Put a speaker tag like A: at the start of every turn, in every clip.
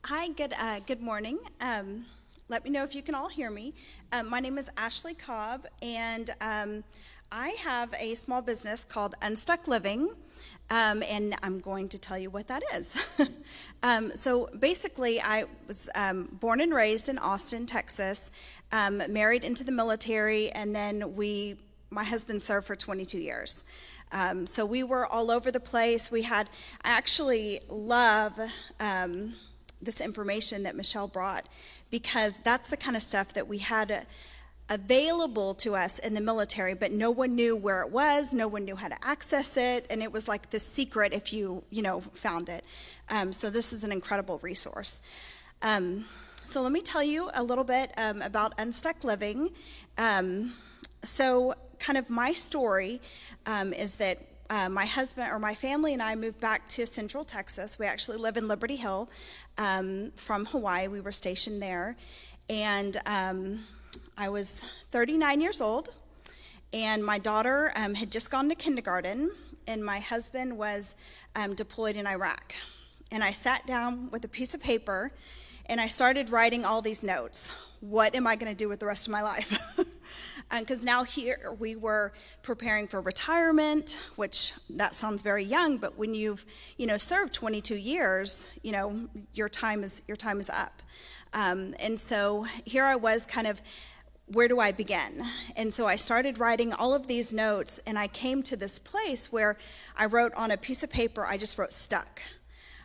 A: Hi, good morning. Let me know if you can all hear me. My name is Ashlie Cobb, and I have a small business called Unstuck Living, and I'm going to tell you what that is. So basically, I was born and raised in Austin, Texas, married into the military, and then my husband served for 22 years. So we were all over the place. I actually love this information that Michelle brought, because that's the kind of stuff that we had available to us in the military, but no one knew where it was, no one knew how to access it, and it was like this secret if you found it. So this is an incredible resource. So let me tell you a little bit about Unstuck Living. So kind of my story is that my husband or my family and I moved back to Central Texas. We actually live in Liberty Hill from Hawaii. We were stationed there. And I was 39 years old, and my daughter had just gone to kindergarten, and my husband was deployed in Iraq. And I sat down with a piece of paper, and I started writing all these notes. What am I going to do with the rest of my life? Because now here we were preparing for retirement, which that sounds very young, but when you've served 22 years, your time is up. And so here I was, kind of, where do I begin? And so I started writing all of these notes, and I came to this place where I wrote on a piece of paper. I just wrote stuck.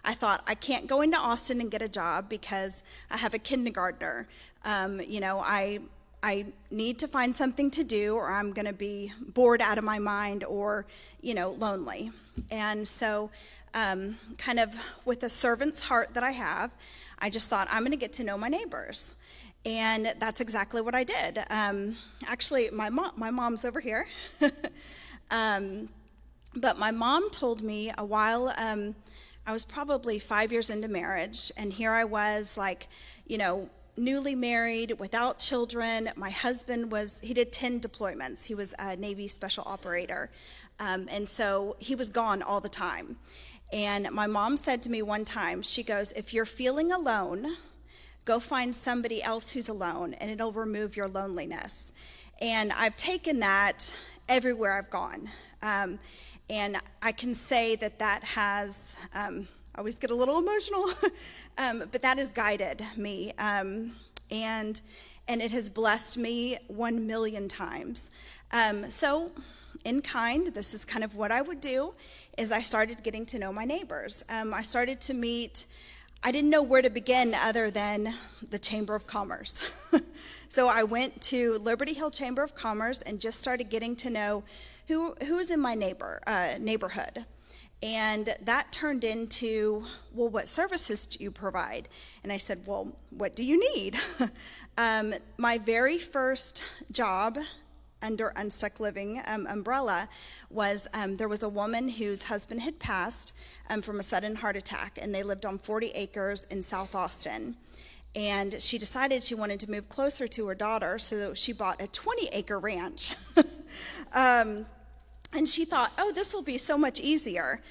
A: I thought, I can't go into Austin and get a job because I have a kindergartner. I need to find something to do, or I'm going to be bored out of my mind, or, lonely. And so kind of with a servant's heart that I have, I just thought, I'm going to get to know my neighbors. And that's exactly what I did. Actually, my mom's over here. But my mom told me a while, I was probably 5 years into marriage, and here I was, newly married, without children. My husband he did 10 deployments. He was a Navy special operator. And so he was gone all the time. And my mom said to me one time, she goes, if you're feeling alone, go find somebody else who's alone, and it'll remove your loneliness. And I've taken that everywhere I've gone. And I can say that has, I always get a little emotional, but that has guided me. And it has blessed me 1,000,000 times. So in kind, this is kind of what I would do, is I started getting to know my neighbors. I started to meet, I didn't know where to begin other than the Chamber of Commerce. So I went to Liberty Hill Chamber of Commerce and just started getting to know who's in my neighborhood. And that turned into, well, what services do you provide? And I said, well, what do you need? My very first job under Unstuck Living umbrella was, there was a woman whose husband had passed from a sudden heart attack, and they lived on 40 acres in South Austin. And she decided she wanted to move closer to her daughter, so she bought a 20-acre ranch. And she thought, oh, this will be so much easier.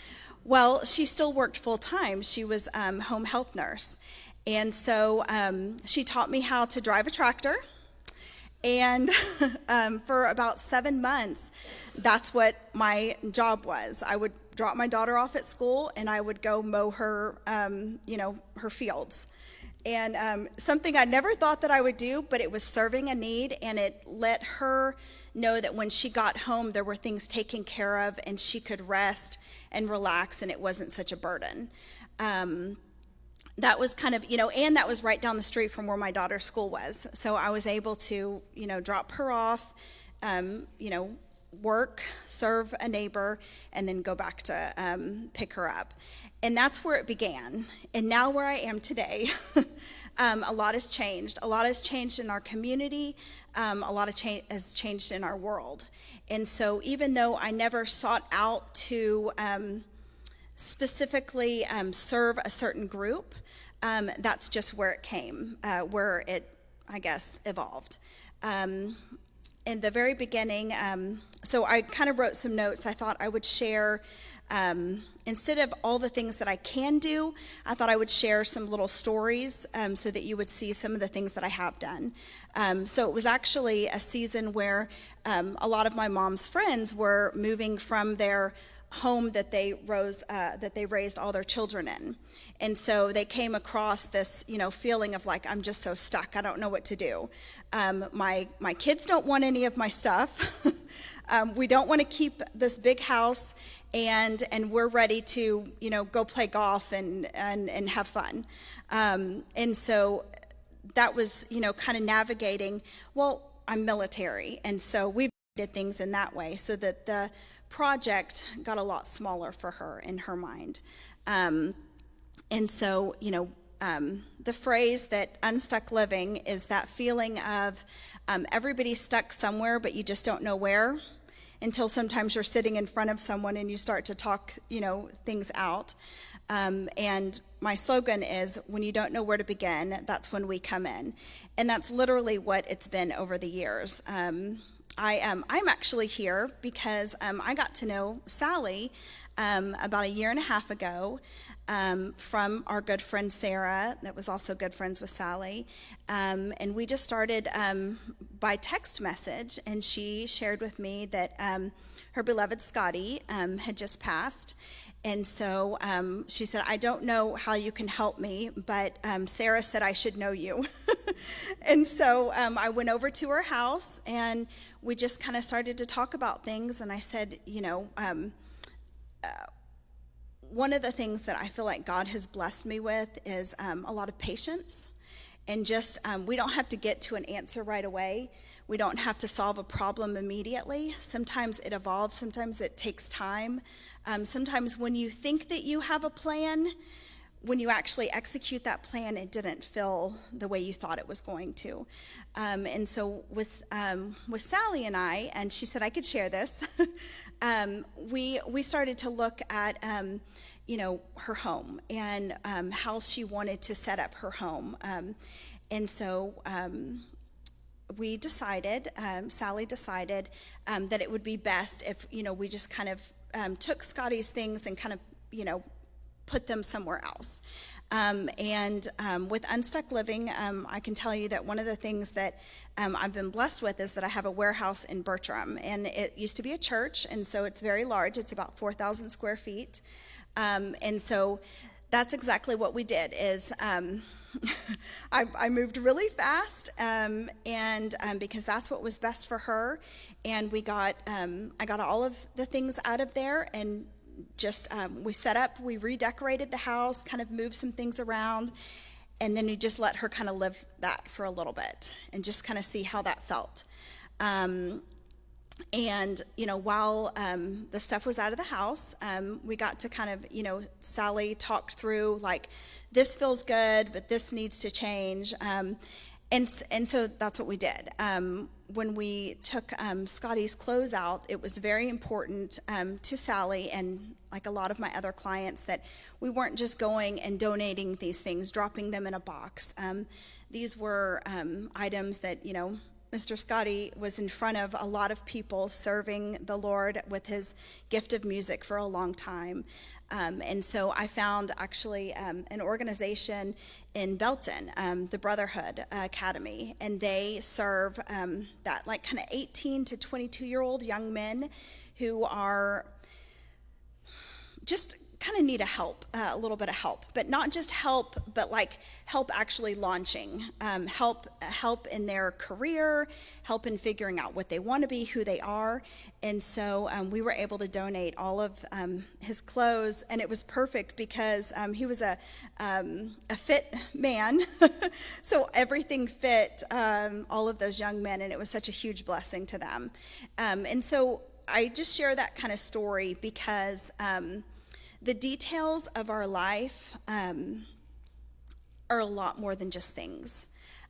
A: Well, she still worked full-time. She was home health nurse. And so she taught me how to drive a tractor. And for about 7 months, that's what my job was. I would drop my daughter off at school, and I would go mow her, her fields. And something I never thought that I would do, but it was serving a need, and it let her know that when she got home, there were things taken care of, and she could rest and relax, and it wasn't such a burden. That was kind of, and that was right down the street from where my daughter's school was. So I was able to, drop her off, work, serve a neighbor, and then go back to pick her up. And that's where it began. And now where I am today, a lot has changed. A lot has changed in our community. A lot has changed in our world. And so even though I never sought out to specifically serve a certain group, that's just where it came, where it, I guess, evolved. In the very beginning, so I kind of wrote some notes I thought I would share instead of all the things that I can do, I thought I would share some little stories so that you would see some of the things that I have done. So it was actually a season where a lot of my mom's friends were moving from their home that they raised all their children in. And so they came across this, feeling of like, I'm just so stuck. I don't know what to do. My kids don't want any of my stuff. We don't want to keep this big house, and we're ready to, go play golf and have fun. And so that was, kind of navigating, well, I'm military. And so we did things in that way so that the project got a lot smaller for her in her mind. And so, the phrase that unstuck living is that feeling of everybody's stuck somewhere, but you just don't know where, until sometimes you're sitting in front of someone and you start to talk, things out. And my slogan is, when you don't know where to begin, that's when we come in. And that's literally what it's been over the years. I'm actually here because I got to know Sally about a year and a half ago from our good friend Sarah, that was also good friends with Sally. And we just started by text message, and she shared with me that her beloved Scotty had just passed. And so she said, I don't know how you can help me, but Sarah said I should know you. And so I went over to her house, and we just kind of started to talk about things. And I said, one of the things that I feel like God has blessed me with is a lot of patience. And just, we don't have to get to an answer right away. We don't have to solve a problem immediately. Sometimes it evolves. Sometimes it takes time. Sometimes when you think that you have a plan, when you actually execute that plan, it didn't feel the way you thought it was going to. And so with Sally and I, and she said I could share this, we started to look at her home and how she wanted to set up her home. And so we decided, Sally decided that it would be best if, we just kind of took Scotty's things and kind of, put them somewhere else. And with Unstuck Living, I can tell you that one of the things that I've been blessed with is that I have a warehouse in Bertram, and it used to be a church, and so it's very large. It's about 4,000 square feet. And so that's exactly what we did is I moved really fast, and because that's what was best for her, and I got all of the things out of there, and just we set up, we redecorated the house, kind of moved some things around, and then we just let her kind of live that for a little bit and just kind of see how that felt. And while the stuff was out of the house, we got to kind of, Sally talked through like, this feels good, but this needs to change. And so that's what we did. When we took Scotty's clothes out, it was very important to Sally and like a lot of my other clients that we weren't just going and donating these things, dropping them in a box. These were items that, Mr. Scotty was in front of a lot of people serving the Lord with his gift of music for a long time. And so I found actually an organization in Belton, the Brotherhood Academy, and they serve that like kind of 18 to 22-year-old young men who are just kind of need a little bit of help, but not just help, but like help actually launching, help in their career, help in figuring out what they want to be, who they are. And so we were able to donate all of his clothes, and it was perfect because he was a fit man, so everything fit all of those young men, and it was such a huge blessing to them. And so I just share that kind of story because the details of our life are a lot more than just things.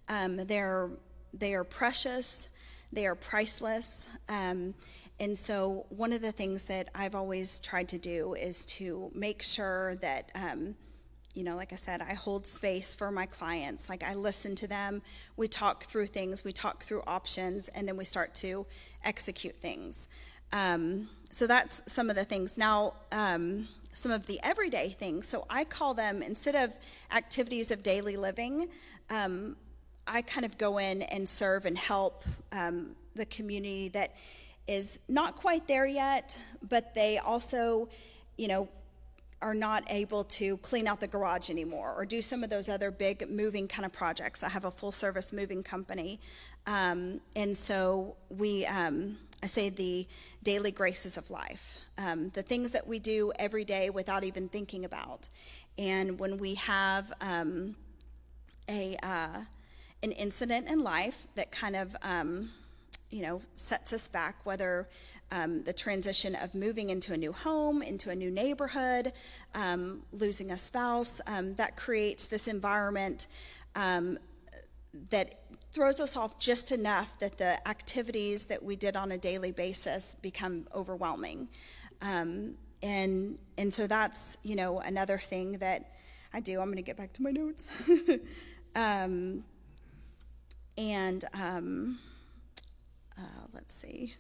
A: They are precious, they are priceless, and so one of the things that I've always tried to do is to make sure that, like I said, I hold space for my clients. Like I listen to them, we talk through things, we talk through options, and then we start to execute things. So that's some of the things. Now, some of the everyday things. So I call them, instead of activities of daily living, I kind of go in and serve and help the community that is not quite there yet, but they also, are not able to clean out the garage anymore or do some of those other big moving kind of projects. I have a full service moving company. And so I say the daily graces of life, the things that we do every day without even thinking about. And when we have an incident in life that kind of sets us back, whether the transition of moving into a new home, into a new neighborhood, losing a spouse, that creates this environment that throws us off just enough that the activities that we did on a daily basis become overwhelming. And so that's, another thing that I do. I'm going to get back to my notes. Let's see.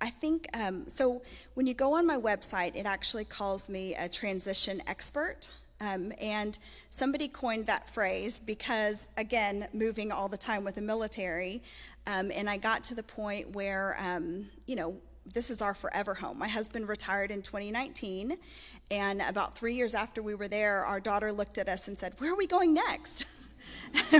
A: I think, so when you go on my website, it actually calls me a transition expert. And somebody coined that phrase because, again, moving all the time with the military, and I got to the point where, this is our forever home. My husband retired in 2019, and about 3 years after we were there, our daughter looked at us and said, "Where are we going next?"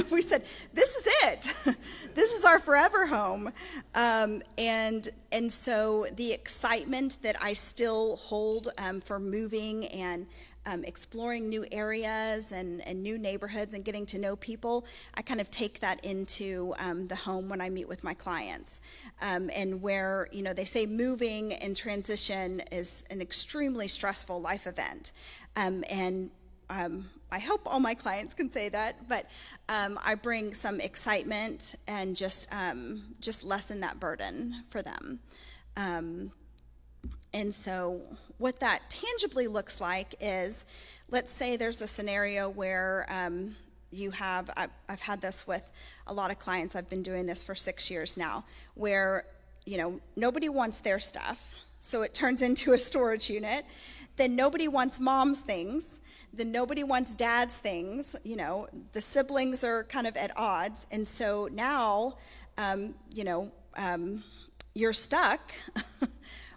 A: We said, "This is it. This is our forever home." And so the excitement that I still hold for moving and exploring new areas and new neighborhoods and getting to know people, I kind of take that into the home when I meet with my clients. And where, they say moving and transition is an extremely stressful life event. I hope all my clients can say that, but I bring some excitement and just lessen that burden for them. And so what that tangibly looks like is, let's say there's a scenario where I've had this with a lot of clients. I've been doing this for 6 years now, where, nobody wants their stuff, so it turns into a storage unit. Then nobody wants mom's things. Then nobody wants dad's things. The siblings are kind of at odds. And so now, you're stuck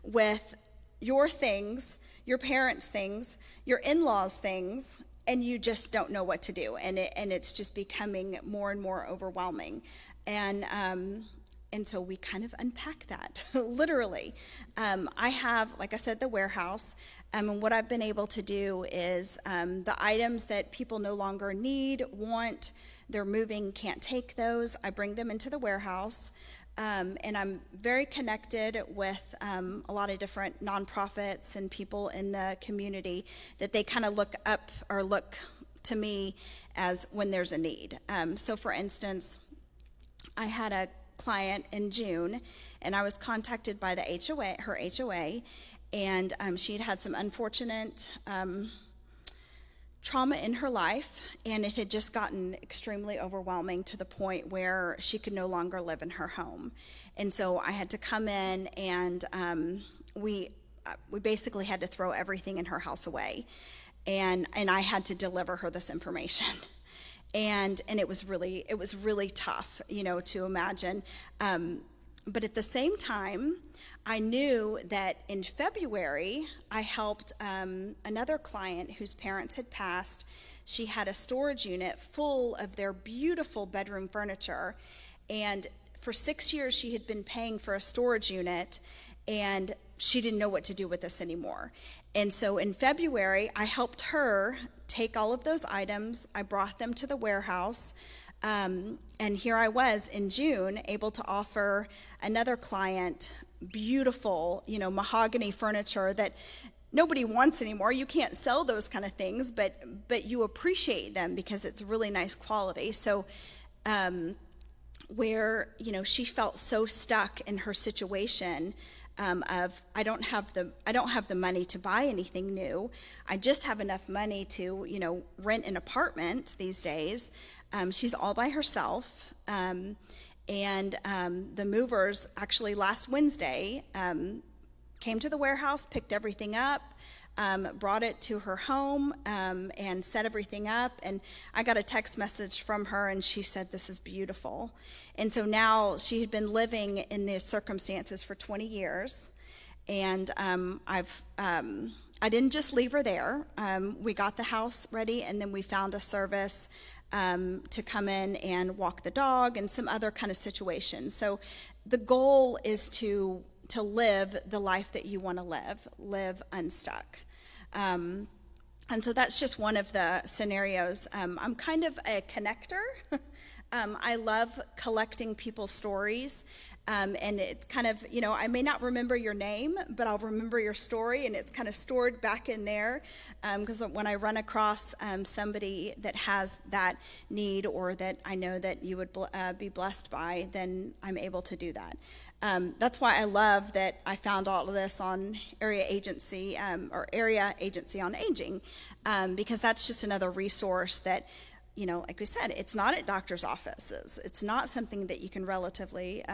A: with your things, your parents' things, your in-laws' things, and you just don't know what to do. And it's just becoming more and more overwhelming. And so we kind of unpack that, literally. I have, like I said, the warehouse. And what I've been able to do is the items that people no longer need, want, they're moving, can't take those, I bring them into the warehouse. And I'm very connected with a lot of different nonprofits and people in the community that they kind of look up or look to me as when there's a need. So for instance, I had a client in June, and I was contacted by the HOA, her HOA, and she had some unfortunate trauma in her life, and it had just gotten extremely overwhelming to the point where she could no longer live in her home. And so I had to come in, and we basically had to throw everything in her house away, and I had to deliver her this information. And it was really tough, to imagine. But at the same time, I knew that in February, I helped another client whose parents had passed. She had a storage unit full of their beautiful bedroom furniture. And for 6 years, she had been paying for a storage unit, and she didn't know what to do with this anymore. And so in February, I helped her take all of those items. I brought them to the warehouse. And here I was in June, able to offer another client beautiful, mahogany furniture that nobody wants anymore. You can't sell those kind of things, but you appreciate them because it's really nice quality. So where, she felt so stuck in her situation of I don't have the money to buy anything new. I just have enough money to, rent an apartment these days. She's all by herself. And the movers actually last Wednesday came to the warehouse, picked everything up, brought it to her home, and set everything up. And I got a text message from her, and she said, "This is beautiful." And so now she had been living in these circumstances for 20 years. And I didn't just leave her there. We got the house ready, and then we found a service to come in and walk the dog and some other kind of situations. So the goal is to live the life that you want to live unstuck. And so that's just one of the scenarios. I'm kind of a connector. I love collecting people's stories. And it's kind of, I may not remember your name, but I'll remember your story, and it's kind of stored back in there. Because when I run across somebody that has that need, or that I know that you would be blessed by, then I'm able to do that. That's why I love that I found all of this on Area Agency on Aging, because that's just another resource that, like we said, it's not at doctor's offices. It's not something that you can relatively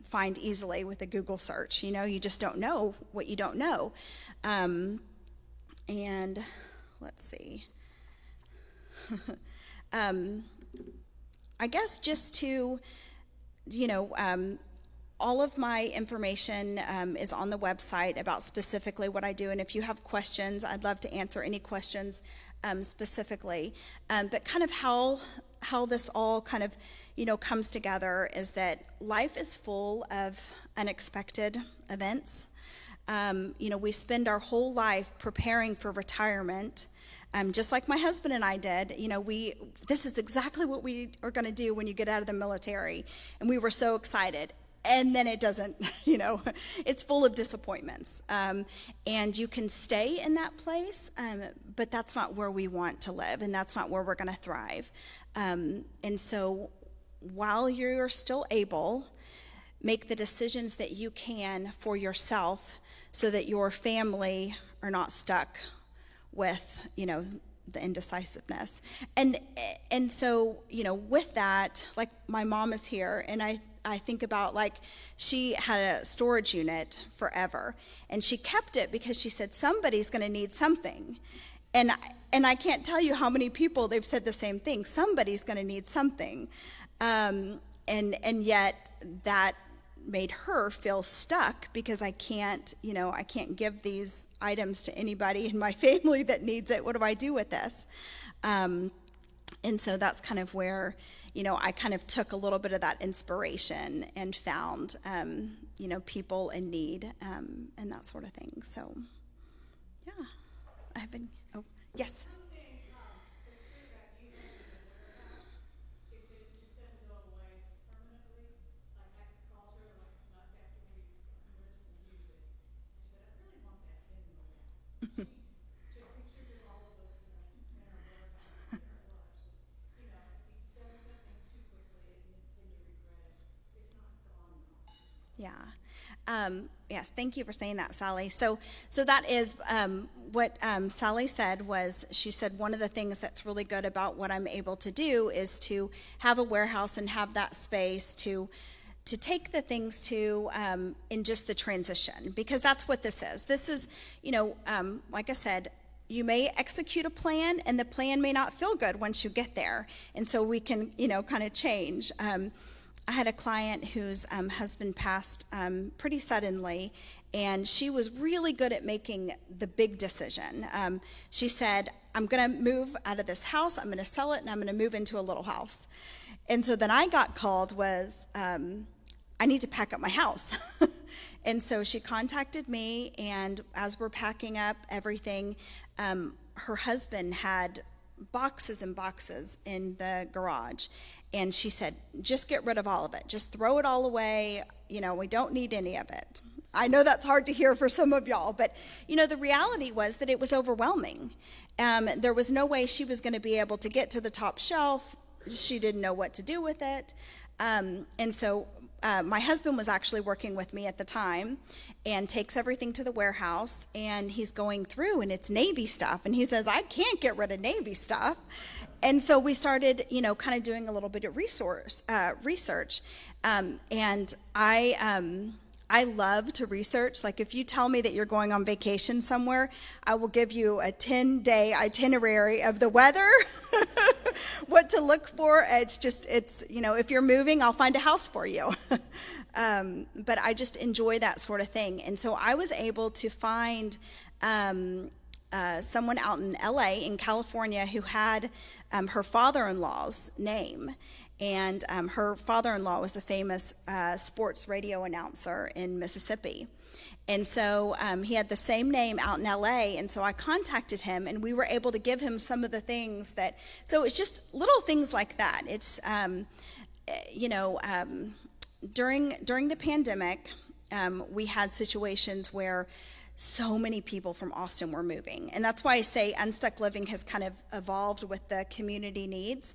A: find easily with a Google search. You just don't know what you don't know. And let's see. I guess just to, all of my information is on the website about specifically what I do. And if you have questions, I'd love to answer any questions specifically. But kind of how this all kind of, comes together is that life is full of unexpected events. We spend our whole life preparing for retirement. Just like my husband and I did, this is exactly what we are going to do when you get out of the military. And we were so excited. And then it doesn't, it's full of disappointments. And you can stay in that place, but that's not where we want to live, and that's not where we're going to thrive. And so while you're still able, make the decisions that you can for yourself so that your family are not stuck with, the indecisiveness. And so, with that, like my mom is here, and I think about, like, she had a storage unit forever, and she kept it because she said somebody's going to need something. And I can't tell you how many people they've said the same thing. Somebody's going to need something. And yet that made her feel stuck because I can't give these items to anybody in my family that needs it. What do I do with this? And so that's kind of where, I kind of took a little bit of that inspiration and found, people in need, and that sort of thing. So, yeah, yes. Yeah. Yes, thank you for saying that, Sally. So that is what Sally said was, she said one of the things that's really good about what I'm able to do is to have a warehouse and have that space to take the things to in just the transition, because that's what this is. This is, like I said, you may execute a plan, and the plan may not feel good once you get there. And so we can, kind of change. I had a client whose husband passed pretty suddenly, and she was really good at making the big decision. She said, I'm going to move out of this house, I'm going to sell it, and I'm going to move into a little house. And so then I got called I need to pack up my house. And so she contacted me, and as we're packing up everything, her husband had boxes and boxes in the garage, and she said, just get rid of all of it, just throw it all away, we don't need any of it. I know that's hard to hear for some of y'all, but the reality was that it was overwhelming. There was no way she was going to be able to get to the top shelf. She didn't know what to do with it. And so my husband was actually working with me at the time, and takes everything to the warehouse, and he's going through, and it's Navy stuff, and he says, I can't get rid of Navy stuff. And so we started, kind of doing a little bit of research. And I love to research. Like, if you tell me that you're going on vacation somewhere, I will give you a 10-day itinerary of the weather, what to look for. If you're moving, I'll find a house for you. But I just enjoy that sort of thing. And so I was able to find someone out in LA, in California, who had her father-in-law's name. And her father-in-law was a famous sports radio announcer in Mississippi. And so he had the same name out in LA, and so I contacted him, and we were able to give him some of the things so it's just little things like that. It's, during the pandemic, we had situations where so many people from Austin were moving. And that's why I say Unstuck Living has kind of evolved with the community needs,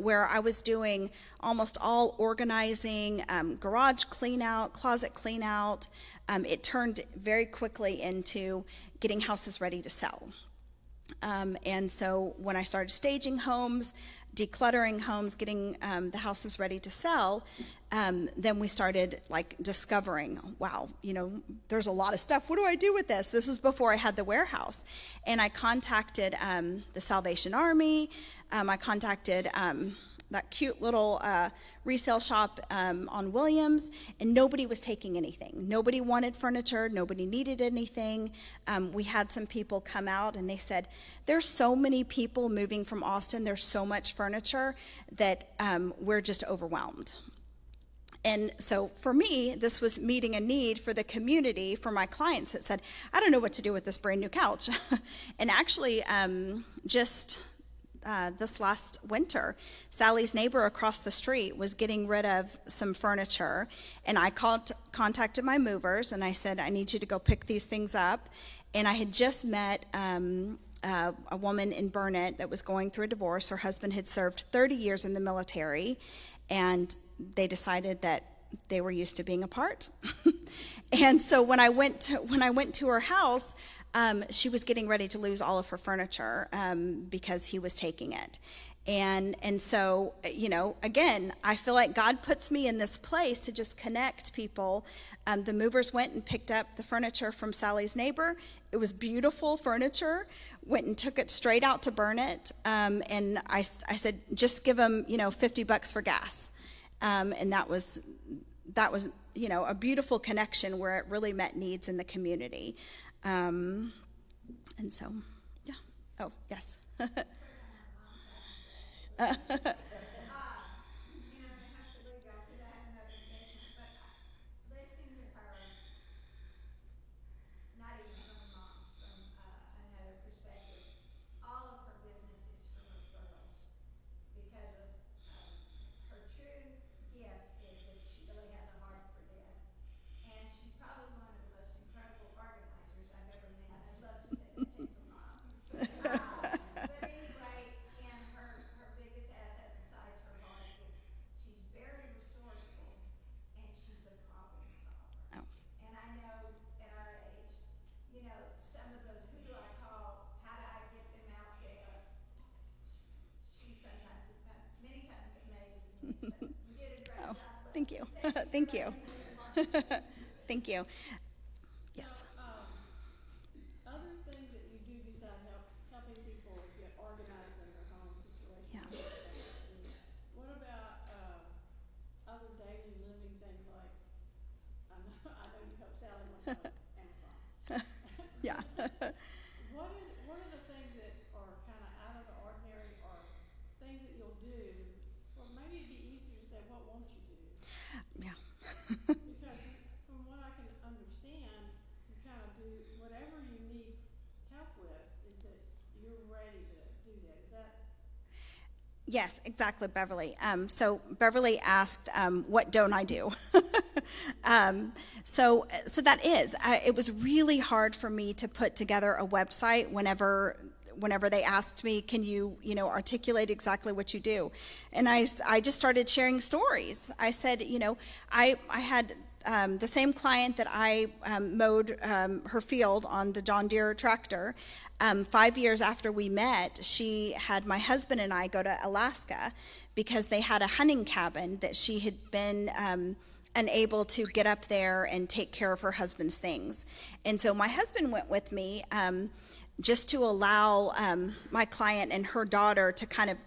A: where I was doing almost all organizing, garage clean out, closet clean out. It turned very quickly into getting houses ready to sell. And so when I started staging homes, decluttering homes, getting the houses ready to sell, then we started discovering, wow, there's a lot of stuff. What do I do with this? This was before I had the warehouse. And I contacted the Salvation Army. I contacted that cute little resale shop on Williams, and nobody was taking anything. Nobody wanted furniture. Nobody needed anything. We had some people come out, and they said, there's so many people moving from Austin. There's so much furniture that we're just overwhelmed. And so for me, this was meeting a need for the community, for my clients that said, I don't know what to do with this brand new couch. And actually, this last winter, Sally's neighbor across the street was getting rid of some furniture, and I contacted my movers, and I said, I need you to go pick these things up. And I had just met a woman in Burnett that was going through a divorce. Her husband had served 30 years in the military, and they decided that they were used to being apart. And so when I went to her house, she was getting ready to lose all of her furniture because he was taking it. And so, again, I feel like God puts me in this place to just connect people. The movers went and picked up the furniture from Sally's neighbor. It was beautiful furniture. Went and took it straight out to Burnett. And I said, just give them, $50 for gas. And that was a beautiful connection where it really met needs in the community. And so, yeah. Oh, yes. Thank you. Thank you. Thank you. Yes.
B: Other things that you do besides helping people get organized in their home situation.
A: Yeah.
B: What about other daily living things like, I know you help Sally with Amazon.
A: Yeah.
B: What are the things that are kind of out of the ordinary, or things that you'll do? Or maybe it'd be easier to say, what won't you do?
A: Yeah.
B: Because from what I can understand, you kind of do whatever you need help with, is that you're ready to do that. Is that?
A: Yes, exactly, Beverly. So Beverly asked, what don't I do? So that is, it was really hard for me to put together a website whenever they asked me, can you, articulate exactly what you do? And I just started sharing stories. I said, I the same client that I mowed her field on the John Deere tractor. 5 years after we met, she had my husband and I go to Alaska because they had a hunting cabin that she had been unable to get up there and take care of her husband's things. And so my husband went with me just to allow my client and her daughter to kind of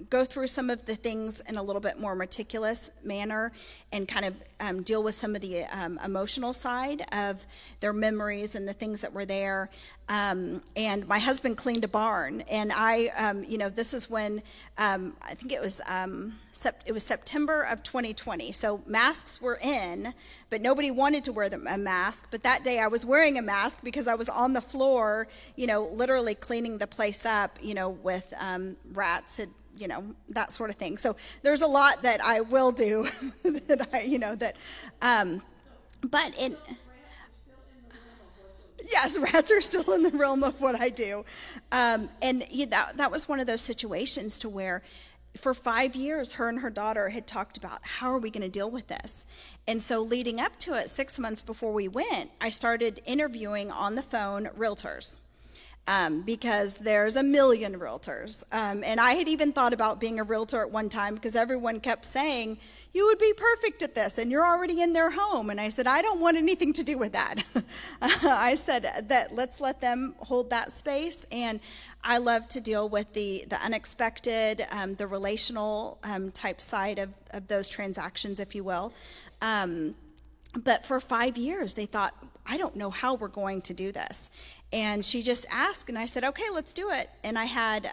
A: go through some of the things in a little bit more meticulous manner and kind of deal with some of the emotional side of their memories and the things that were there. And my husband cleaned a barn, and this is when I think it was September of 2020. So masks were in, but nobody wanted to wear a mask. But that day I was wearing a mask because I was on the floor, literally cleaning the place up, with rats had, that sort of thing. So there's a lot that I will do yes, rats are still in the realm of what I do. That was one of those situations to where for 5 years, her and her daughter had talked about how are we going to deal with this. And so leading up to it, 6 months before we went, I started interviewing on the phone realtors. Because there's a million realtors. And I had even thought about being a realtor at one time because everyone kept saying, you would be perfect at this and you're already in their home. And I said, I don't want anything to do with that. I said that let's let them hold that space. And I love to deal with the unexpected, the relational type side of those transactions, if you will. But for 5 years, they thought, I don't know how we're going to do this. And she just asked, and I said, okay, let's do it. And I had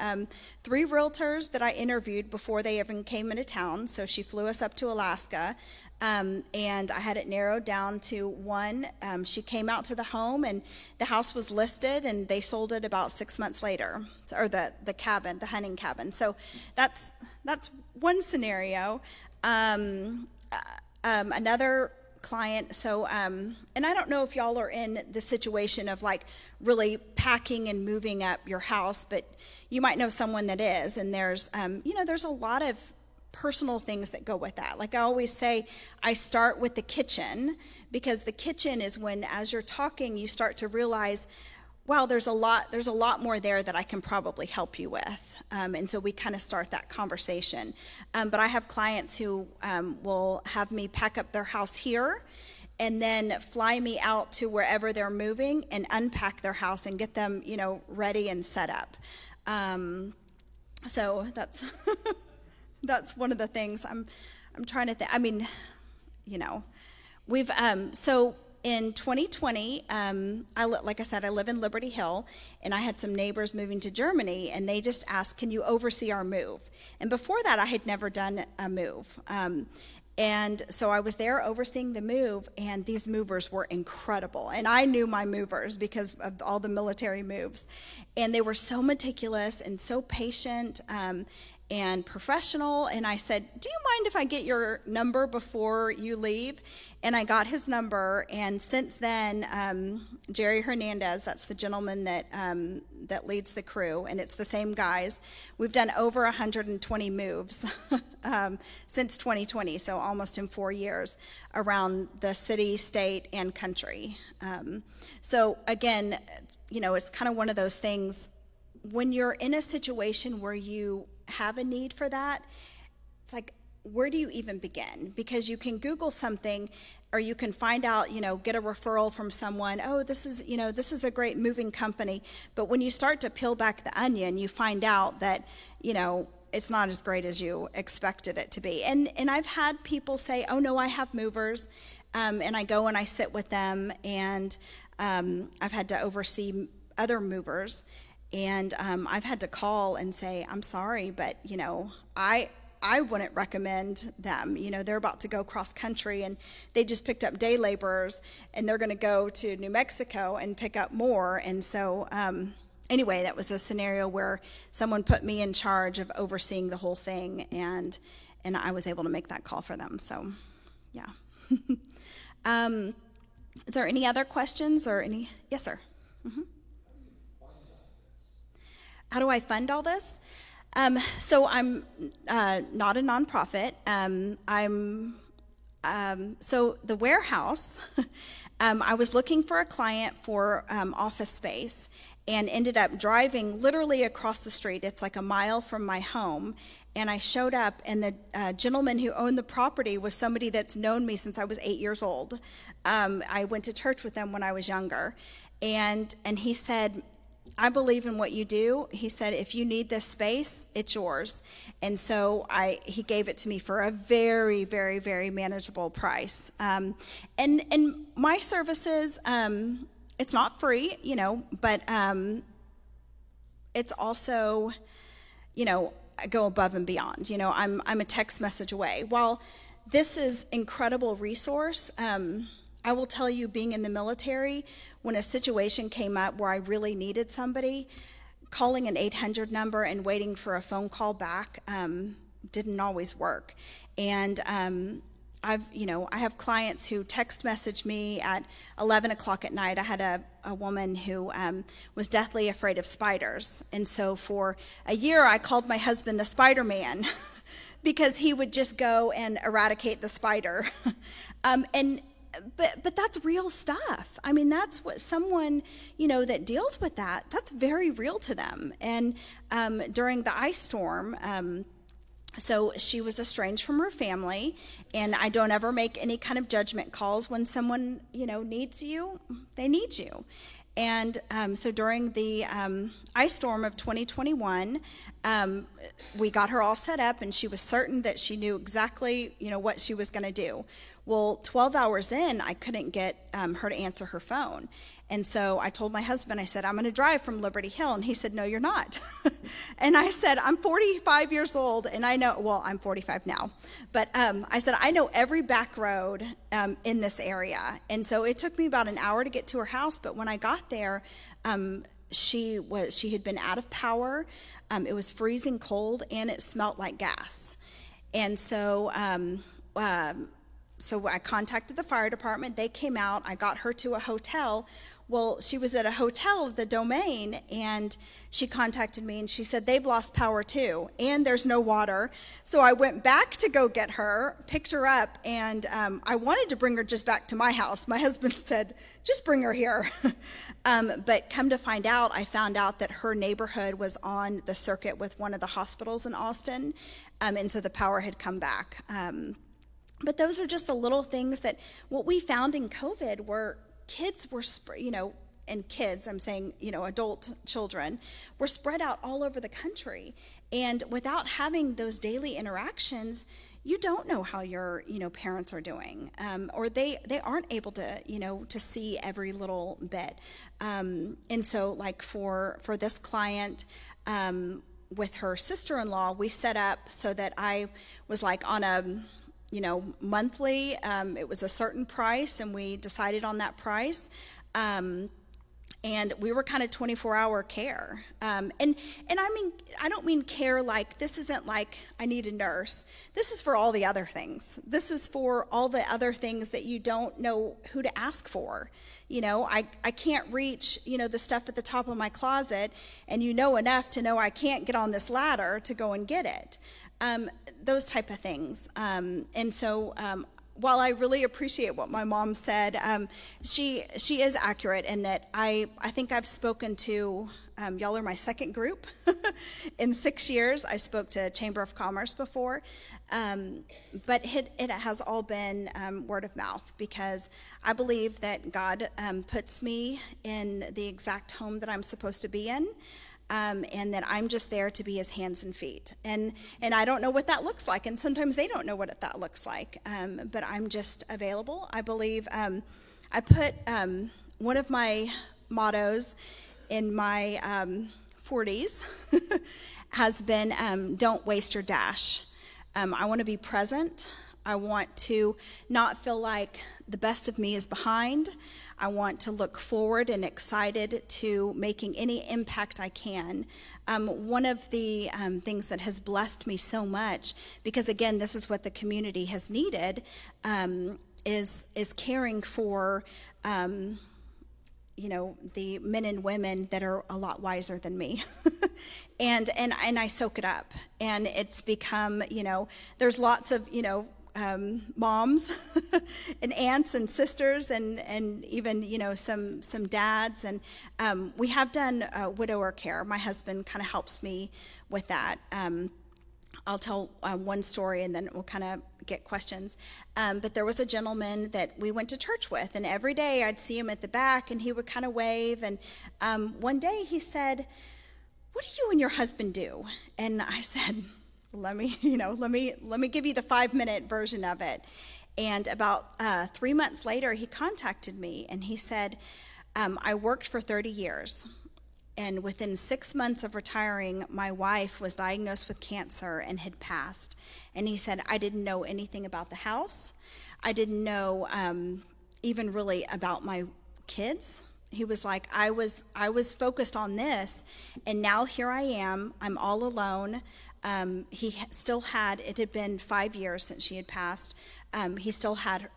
A: 3 realtors that I interviewed before they even came into town. So she flew us up to Alaska, and I had it narrowed down to one. She came out to the home, and the house was listed, and they sold it about 6 months later, or the cabin, the hunting cabin. So that's one scenario. Another client, so and I don't know if y'all are in the situation of like really packing and moving up your house, but you might know someone that is, and there's there's a lot of personal things that go with that. Like I always say, I start with the kitchen, because the kitchen is when, as you're talking, you start to realize, wow, there's a lot more there that I can probably help you with. And so we kind of start that conversation. But I have clients who will have me pack up their house here and then fly me out to wherever they're moving and unpack their house and get them, ready and set up. So that's that's one of the things I'm trying to think. I mean, we've so in 2020, like I said, I live in Liberty Hill, and I had some neighbors moving to Germany, and they just asked, can you oversee our move? And before that, I had never done a move. And so I was there overseeing the move, and these movers were incredible. And I knew my movers because of all the military moves. And they were so meticulous and so patient, and professional. And I said, do you mind if I get your number before you leave? And I got his number. And since then, Jerry Hernandez, that's the gentleman that leads the crew, and it's the same guys. We've done over 120 moves since 2020, so almost in 4 years, around the city, state, and country. So again, it's kind of one of those things, when you're in a situation where you have a need for that, it's like, where do you even begin? Because you can Google something, or you can find out, get a referral from someone. Oh, this is a great moving company. But when you start to peel back the onion, you find out that, it's not as great as you expected it to be. And I've had people say, oh no, I have movers. And I go and I sit with them, and I've had to oversee other movers. And I've had to call and say, I'm sorry, but, I wouldn't recommend them. They're about to go cross country, and they just picked up day laborers, and they're going to go to New Mexico and pick up more. And so anyway, that was a scenario where someone put me in charge of overseeing the whole thing, and I was able to make that call for them. So, yeah. Is there any other questions or any? Yes, sir. Mm-hmm. How do I fund all this? So I'm not a nonprofit. So the warehouse, I was looking for a client for office space and ended up driving literally across the street. It's like a mile from my home. And I showed up, and the gentleman who owned the property was somebody that's known me since I was 8 years old. I went to church with them when I was younger. And he said, I believe in what you do. He said, if you need this space, it's yours. And so he gave it to me for a very, very, very manageable price. And my services, it's not free, but it's also, I go above and beyond. I'm a text message away. While this is incredible resource, I will tell you, being in the military, when a situation came up where I really needed somebody, calling an 800 number and waiting for a phone call back didn't always work. And I have clients who text message me at 11 o'clock at night. I had a woman who was deathly afraid of spiders. And so for a year, I called my husband the Spider-Man because he would just go and eradicate the spider. But that's real stuff. I mean, that's what someone, that deals with that's very real to them. And during the ice storm, so she was estranged from her family, and I don't ever make any kind of judgment calls. When someone, needs you, they need you. And so during the ice storm of 2021, we got her all set up, and she was certain that she knew exactly, what she was going to do. Well, 12 hours in, I couldn't get her to answer her phone. And so I told my husband, I said, I'm going to drive from Liberty Hill. And he said, no, you're not. And I said, I'm 45 years old, and I know, well, I'm 45 now. But I said, I know every back road in this area. And so it took me about an hour to get to her house. But when I got there, she had been out of power. It was freezing cold, and it smelled like gas. And so I contacted the fire department. They came out. I got her to a hotel. Well, she was at a hotel, the Domain, and she contacted me, and she said, they've lost power too, and there's no water. So I went back to go get her, picked her up, and I wanted to bring her just back to my house. My husband said, just bring her here. But come to find out, I found out that her neighborhood was on the circuit with one of the hospitals in Austin, and so the power had come back. But those are just the little things that what we found in COVID were kids were, and kids, I'm saying, adult children, were spread out all over the country. And without having those daily interactions, you don't know how your, parents are doing, or they aren't able to, to see every little bit. And so like for this client, with her sister-in-law, we set up so that I was like on a, monthly, it was a certain price, and we decided on that price. And we were kind of 24-hour care. And I mean, I don't mean care like, this isn't like I need a nurse. This is for all the other things. This is for all the other things that you don't know who to ask for. I can't reach, the stuff at the top of my closet, and enough to know I can't get on this ladder to go and get it. Those type of things. And so while I really appreciate what my mom said, she is accurate in that I think I've spoken to, y'all are my second group. In 6 years, I spoke to Chamber of Commerce before, but it has all been word of mouth, because I believe that God puts me in the exact home that I'm supposed to be in. And that I'm just there to be his hands and feet. And I don't know what that looks like, and sometimes they don't know what that looks like, but I'm just available. I believe I put one of my mottos in my 40s has been, don't waste your dash. I want to be present. I want to not feel like the best of me is behind. I want to look forward and excited to making any impact I can. One of the things that has blessed me so much, because again, this is what the community has needed, is caring for the men and women that are a lot wiser than me. and I soak it up. And it's become, there's lots of, moms and aunts and sisters and even, some dads. And we have done widower care. My husband kind of helps me with that. I'll tell one story and then we'll kind of get questions. But there was a gentleman that we went to church with, and every day I'd see him at the back and he would kind of wave. And one day he said, "What do you and your husband do?" And I said, let me give you the 5-minute version of it. And about 3 months later, he contacted me and he said, "I worked for 30 years. And within 6 months of retiring, my wife was diagnosed with cancer and had passed." And he said, "I didn't know anything about the house. I didn't know even really about my kids." He was like, I was focused on this, and now here I am. I'm all alone. It had been 5 years since she had passed. He still had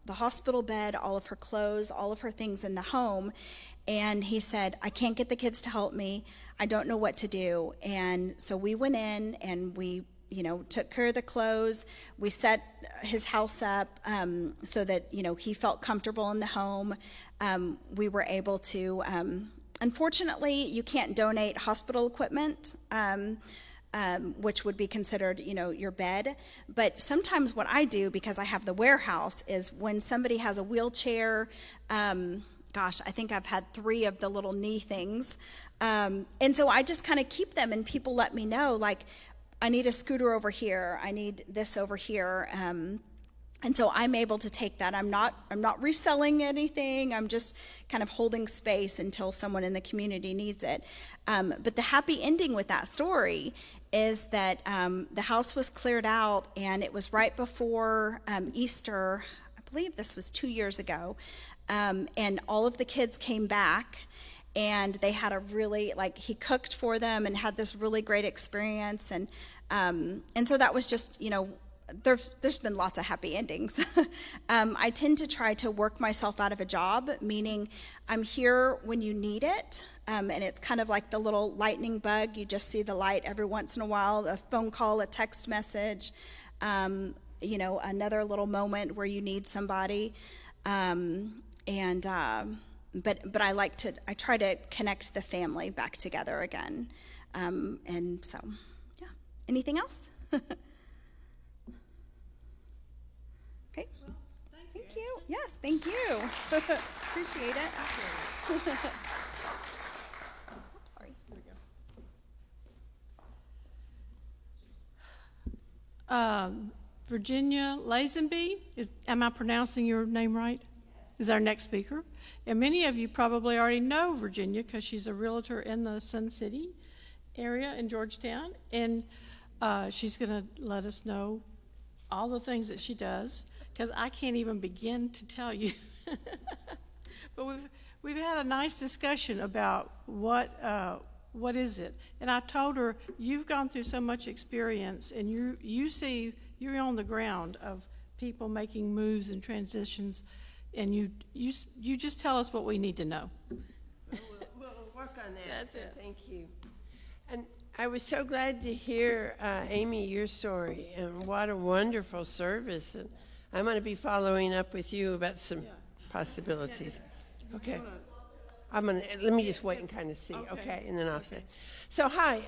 A: the hospital bed, all of her clothes, all of her things in the home. And he said, "I can't get the kids to help me. I don't know what to do." And so we went in and we, took care of the clothes. We set his house up so that, he felt comfortable in the home. We were able to, unfortunately, you can't donate hospital equipment, which would be considered, your bed. But sometimes what I do, because I have the warehouse, is when somebody has a wheelchair, I think I've had 3 of the little knee things. And so I just kind of keep them, and people let me know, like, I need a scooter over here. I need this over here. And so I'm able to take that. I'm not reselling anything. I'm just kind of holding space until someone in the community needs it. But the happy ending with that story is that the house was cleared out, and it was right before Easter. I believe this was 2 years ago. And all of the kids came back, and they had he cooked for them and had this really great experience. And so that was just, there's been lots of happy endings. I tend to try to work myself out of a job, meaning I'm here when you need it. And it's kind of like the little lightning bug. You just see the light every once in a while, a phone call, a text message, another little moment where you need somebody. But I try to connect the family back together again. And so, yeah. Anything else? Okay.
B: Well,
A: Thank you. Yes, thank you. Appreciate it. Oops, sorry.
B: Here we go. Virginia Lazenby, am I pronouncing your name right? Is our next speaker. And many of you probably already know Virginia because she's a realtor in the Sun City area in Georgetown. And she's going to let us know all the things that she does, because I can't even begin to tell you. But we've had a nice discussion about what is it. And I told her, you've gone through so much experience, and you're on the ground of people making moves and transitions. And you just tell us what we need to know.
C: We'll work on that.
B: That's it.
C: Thank you. And I was so glad to hear, Amy, your story, and what a wonderful service. And I'm going to be following up with you about some possibilities. Okay. Let me just wait and kind of see, okay? And then I'll say. So, hi,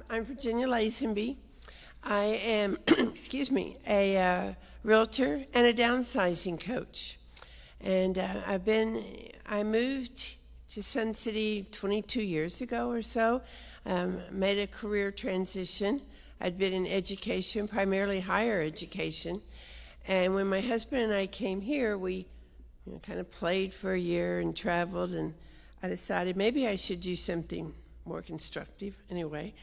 C: I'm Virginia Lazenby. I am, a realtor and a downsizing coach. And I moved to Sun City 22 years ago or so, made a career transition. I'd been in education, primarily higher education. And when my husband and I came here, we kind of played for a year and traveled, and I decided maybe I should do something more constructive anyway.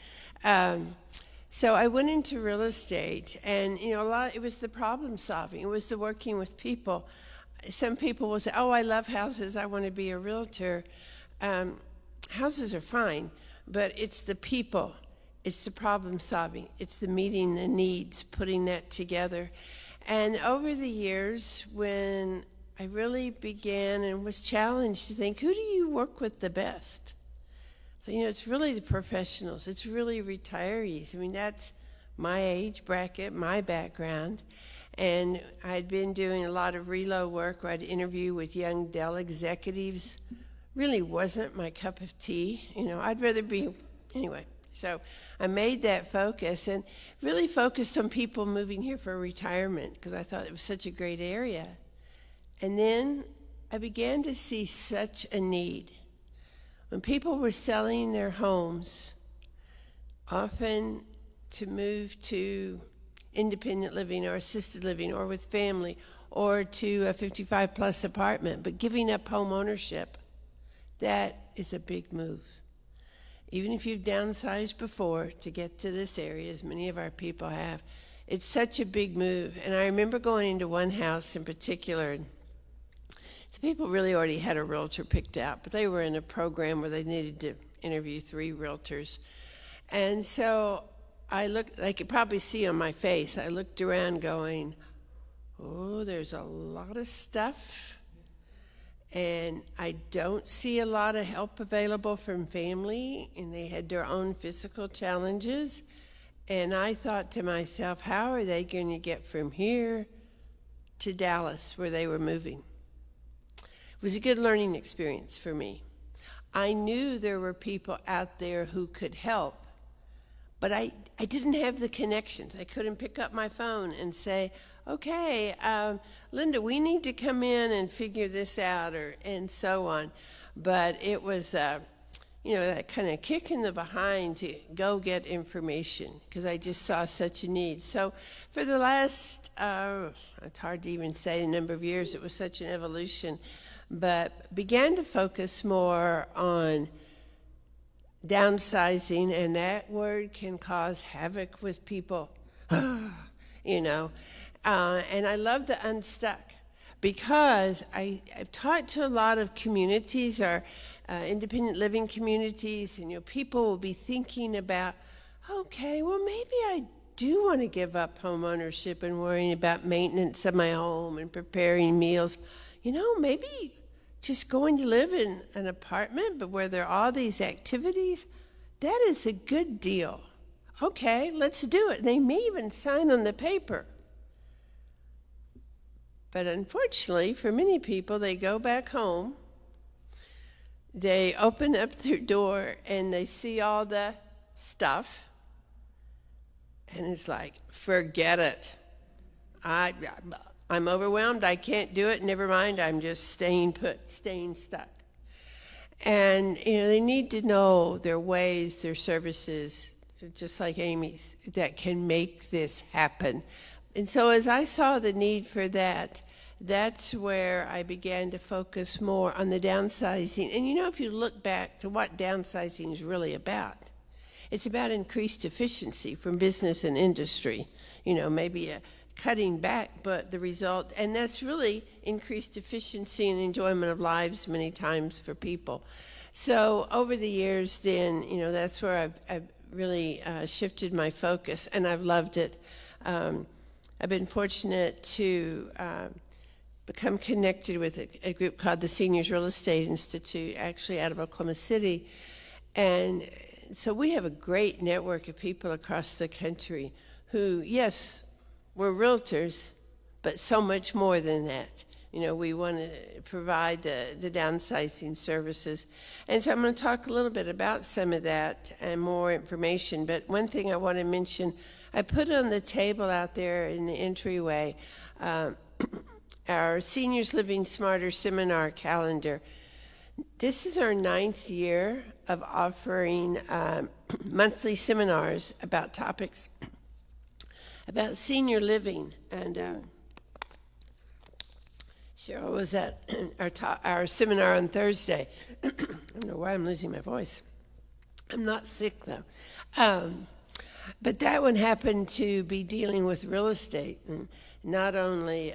C: So I went into real estate, and it was the problem solving. It was the working with people. Some people will say, "Oh, I love houses. I want to be a realtor." Houses are fine, but it's the people. It's the problem solving. It's the meeting the needs, putting that together. And over the years, when I really began and was challenged to think, who do you work with the best? So, it's really the professionals. It's really retirees. I mean, that's my age bracket, my background. And I'd been doing a lot of relo work where I'd interview with young Dell executives. Really wasn't my cup of tea. I'd rather be, anyway. So I made that focus and really focused on people moving here for retirement because I thought it was such a great area. And then I began to see such a need. When people were selling their homes, often to move to independent living or assisted living or with family or to a 55-plus apartment, but giving up home ownership, that is a big move. Even if you've downsized before to get to this area, as many of our people have, it's such a big move. And I remember going into one house in particular, and the people really already had a realtor picked out, but they were in a program where they needed to interview 3 realtors. And so I could probably see on my face, I looked around going, oh, there's a lot of stuff. And I don't see a lot of help available from family, and they had their own physical challenges. And I thought to myself, how are they going to get from here to Dallas, where they were moving? It was a good learning experience for me. I knew there were people out there who could help, but I didn't have the connections. I couldn't pick up my phone and say, okay, Linda, we need to come in and figure this out, and so on. But it was, that kind of kick in the behind to go get information because I just saw such a need. So for the last, it's hard to even say the number of years, it was such an evolution, but began to focus more on downsizing, and that word can cause havoc with people, and I love the unstuck because I've taught to a lot of communities or independent living communities, and people will be thinking about, okay, well, maybe I do want to give up home ownership and worrying about maintenance of my home and preparing meals. Maybe just going to live in an apartment, but where there are all these activities, that is a good deal. Okay, let's do it. They may even sign on the paper. But unfortunately, for many people, they go back home, they open up their door, and they see all the stuff, and it's like, forget it. I'm overwhelmed, I can't do it, never mind, I'm just staying put, staying stuck. And, they need to know their ways, their services, just like Amy's, that can make this happen. And so as I saw the need for that, that's where I began to focus more on the downsizing. And if you look back to what downsizing is really about, it's about increased efficiency from business and industry. Maybe a cutting back, but the result, and that's really increased efficiency and enjoyment of lives many times for people. So over the years then, that's where I've really shifted my focus, and I've loved it. I've been fortunate to become connected with a group called the Seniors Real Estate Institute, actually out of Oklahoma City. And so we have a great network of people across the country who, yes, we're realtors, but so much more than that. We want to provide the downsizing services. And so I'm going to talk a little bit about some of that and more information. But one thing I want to mention, I put on the table out there in the entryway our Seniors Living Smarter seminar calendar. This is our 9th year of offering monthly seminars about topics about senior living. And Cheryl was at our seminar on Thursday. I don't know why I'm losing my voice. I'm not sick, though. But that one happened to be dealing with real estate. And not only,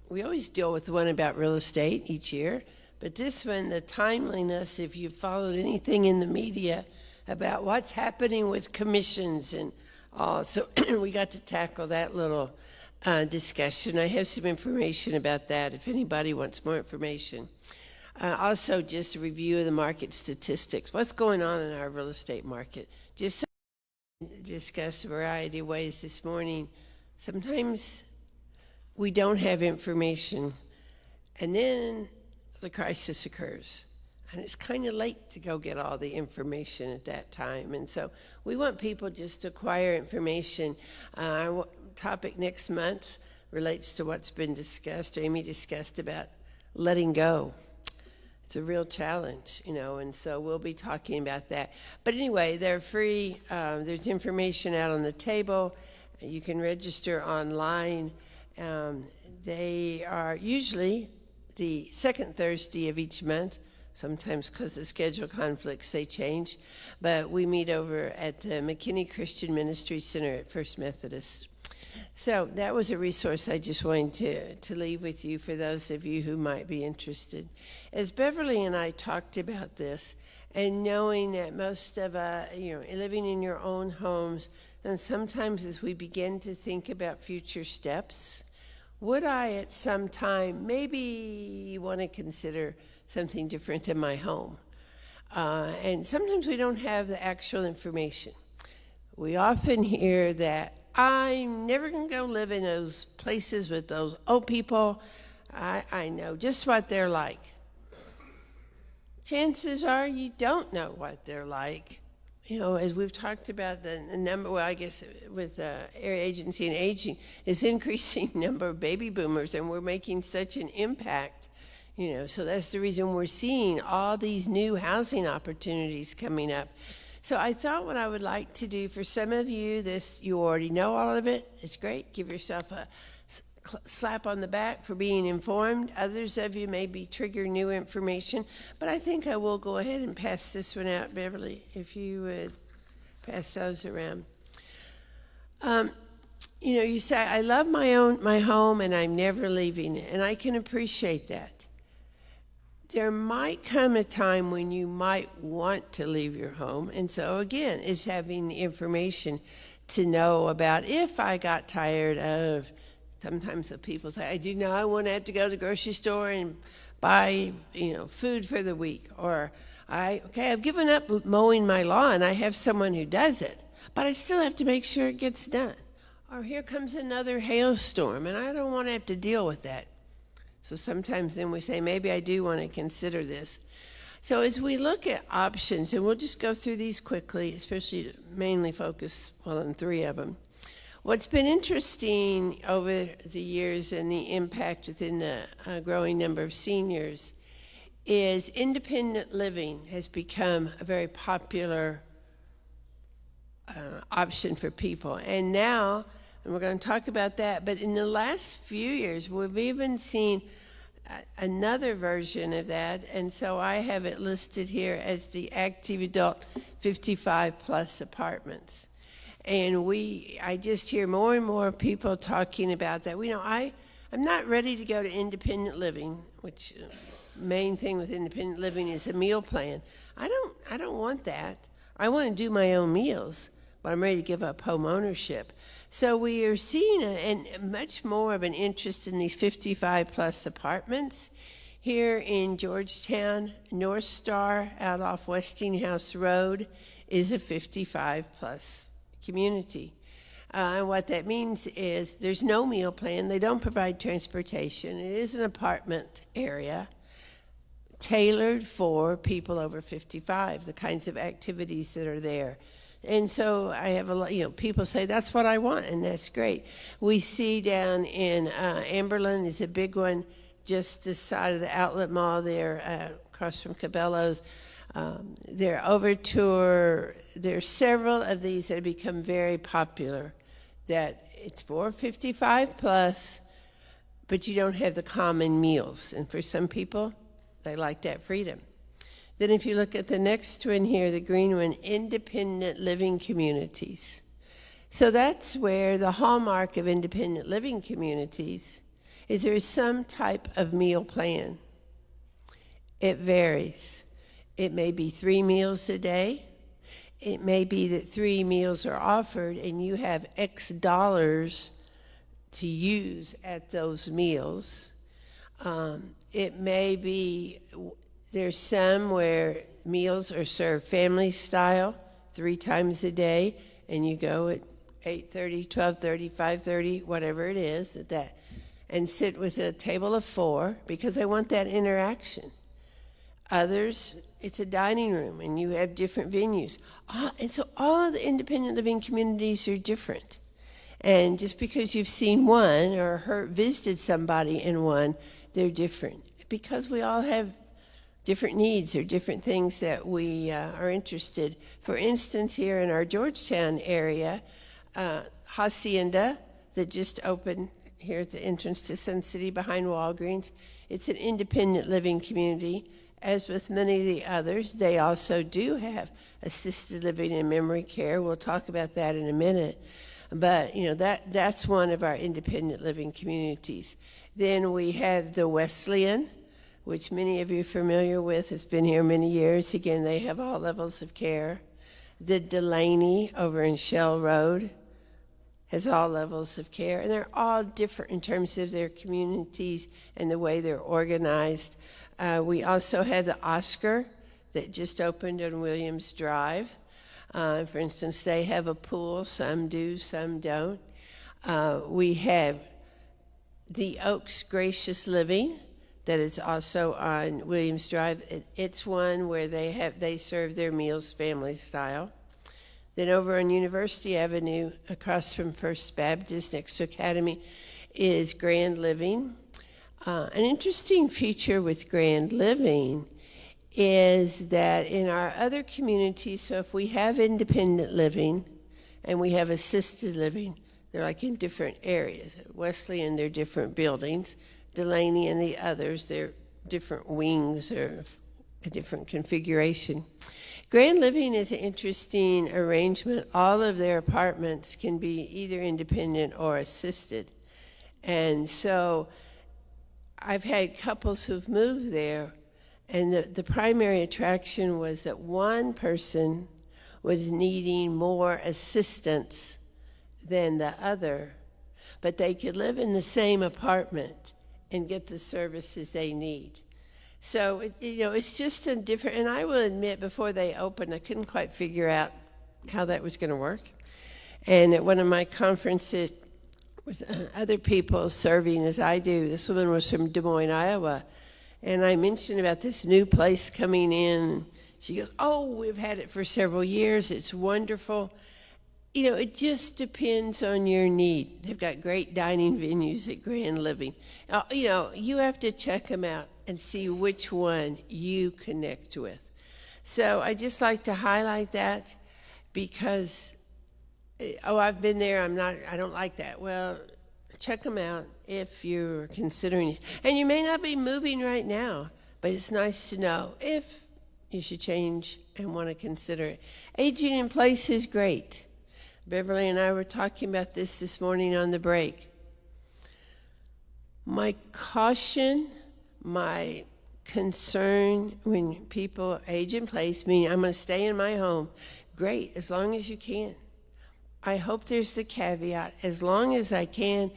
C: we always deal with the one about real estate each year, but this one, the timeliness, if you've followed anything in the media about what's happening with commissions and all. So we got to tackle that little discussion. I have some information about that if anybody wants more information. Also, just a review of the market statistics. What's going on in our real estate market? Just so we can discuss a variety of ways this morning. Sometimes we don't have information, and then the crisis occurs. And it's kind of late to go get all the information at that time. And so we want people just to acquire information. Our topic next month relates to what's been discussed. Amy discussed about letting go. It's a real challenge, and so we'll be talking about that. But anyway, they're free. There's information out on the table. You can register online. They are usually the second Thursday of each month. Sometimes because of schedule conflicts, they change. But we meet over at the McKinney Christian Ministry Center at First Methodist. So that was a resource I just wanted to leave with you for those of you who might be interested. As Beverly and I talked about this, and knowing that most of living in your own homes, and sometimes as we begin to think about future steps, would I at some time maybe want to consider something different in my home? And sometimes we don't have the actual information. We often hear that I'm never going to go live in those places with those old people. I know just what they're like. Chances are you don't know what they're like. As we've talked about the number, well, I guess with Area Agency and Aging, is increasing number of baby boomers, and we're making such an impact. So that's the reason we're seeing all these new housing opportunities coming up. So I thought what I would like to do for some of you, you already know all of it. It's great. Give yourself a slap on the back for being informed. Others of you maybe trigger new information. But I think I will go ahead and pass this one out, Beverly, if you would pass those around. You say, I love my home and I'm never leaving it. And I can appreciate that. There might come a time when you might want to leave your home. And so, again, is having the information to know about if I got tired of, sometimes the people say, I do not want to have to go to the grocery store and buy, food for the week. Or, I've given up mowing my lawn. I have someone who does it. But I still have to make sure it gets done. Or here comes another hailstorm, and I don't want to have to deal with that. So sometimes then we say, maybe I do want to consider this. So as we look at options, and we'll just go through these quickly, especially mainly focus on 3 of them. What's been interesting over the years and the impact within the growing number of seniors is independent living has become a very popular option for people. And now, and we're going to talk about that, but in the last few years, we've even seen another version of that, and so I have it listed here as the active adult 55 plus apartments. And I just hear more and more people talking about that. I'm not ready to go to independent living, which main thing with independent living is a meal plan. I don't want that. I want to do my own meals, but I'm ready to give up home ownership. So we are seeing much more of an interest in these 55 plus apartments. Here in Georgetown, North Star out off Westinghouse Road is a 55 plus community. And what that means is there's no meal plan. They don't provide transportation. It is an apartment area tailored for people over 55, the kinds of activities that are there. And so I have a lot, people say, that's what I want, and that's great. We see down in Amberlin is a big one, just this side of the outlet mall there, across from Cabela's. They're over tour. There are several of these that have become very popular, that it's for 55 plus, but you don't have the common meals. And for some people, they like that freedom. Then if you look at the next one here, the green one, independent living communities. So that's where the hallmark of independent living communities is there is some type of meal plan. It varies. It may be 3 meals a day. It may be that 3 meals are offered and you have X dollars to use at those meals. It may be, there's some where meals are served family style 3 times a day, and you go at 8:30, 12:30, 5:30, whatever it is. and sit with a table of 4 because they want that interaction. Others, it's a dining room and you have different venues. And so all of the independent living communities are different. And just because you've seen one or visited somebody in one, they're different. Because we all have different needs or different things that we are interested. For instance, here in our Georgetown area, Hacienda that just opened here at the entrance to Sun City behind Walgreens, it's an independent living community. As with many of the others, they also do have assisted living and memory care. We'll talk about that in a minute. But, that's one of our independent living communities. Then we have the Wesleyan, which many of you are familiar with. It's been here many years. Again, they have all levels of care. The Delaney over in Shell Road has all levels of care. And they're all different in terms of their communities and the way they're organized. We also have the Oscar that just opened on Williams Drive. For instance, they have a pool. Some do, some don't. We have the Oaks Gracious Living that is also on Williams Drive. It's one where they serve their meals family style. Then over on University Avenue, across from First Baptist, next to Academy, is Grand Living. An interesting feature with Grand Living is that in our other communities, so if we have independent living and we have assisted living, they're like in different areas. At Wesleyan, they're different buildings. Delaney and the others, they're different wings or a different configuration. Grand Living is an interesting arrangement. All of their apartments can be either independent or assisted. And so I've had couples who've moved there, and the primary attraction was that one person was needing more assistance than the other, but they could live in the same apartment and get the services they need. So, it's just a different, and I will admit, before they opened, I couldn't quite figure out how that was going to work. And at one of my conferences with other people serving as I do, this woman was from Des Moines, Iowa, and I mentioned about this new place coming in. She goes, "Oh, we've had it for several years. It's wonderful." It just depends on your need. They've got great dining venues at Grand Living. You have to check them out and see which one you connect with. So I just like to highlight that because, I've been there, I don't like that. Well, check them out if you're considering it. And you may not be moving right now, but it's nice to know if you should change and want to consider it. Aging in place is great. Beverly and I were talking about this morning on the break. My caution, my concern when people age in place, meaning I'm going to stay in my home, great, as long as you can. I hope there's the caveat, as long as I can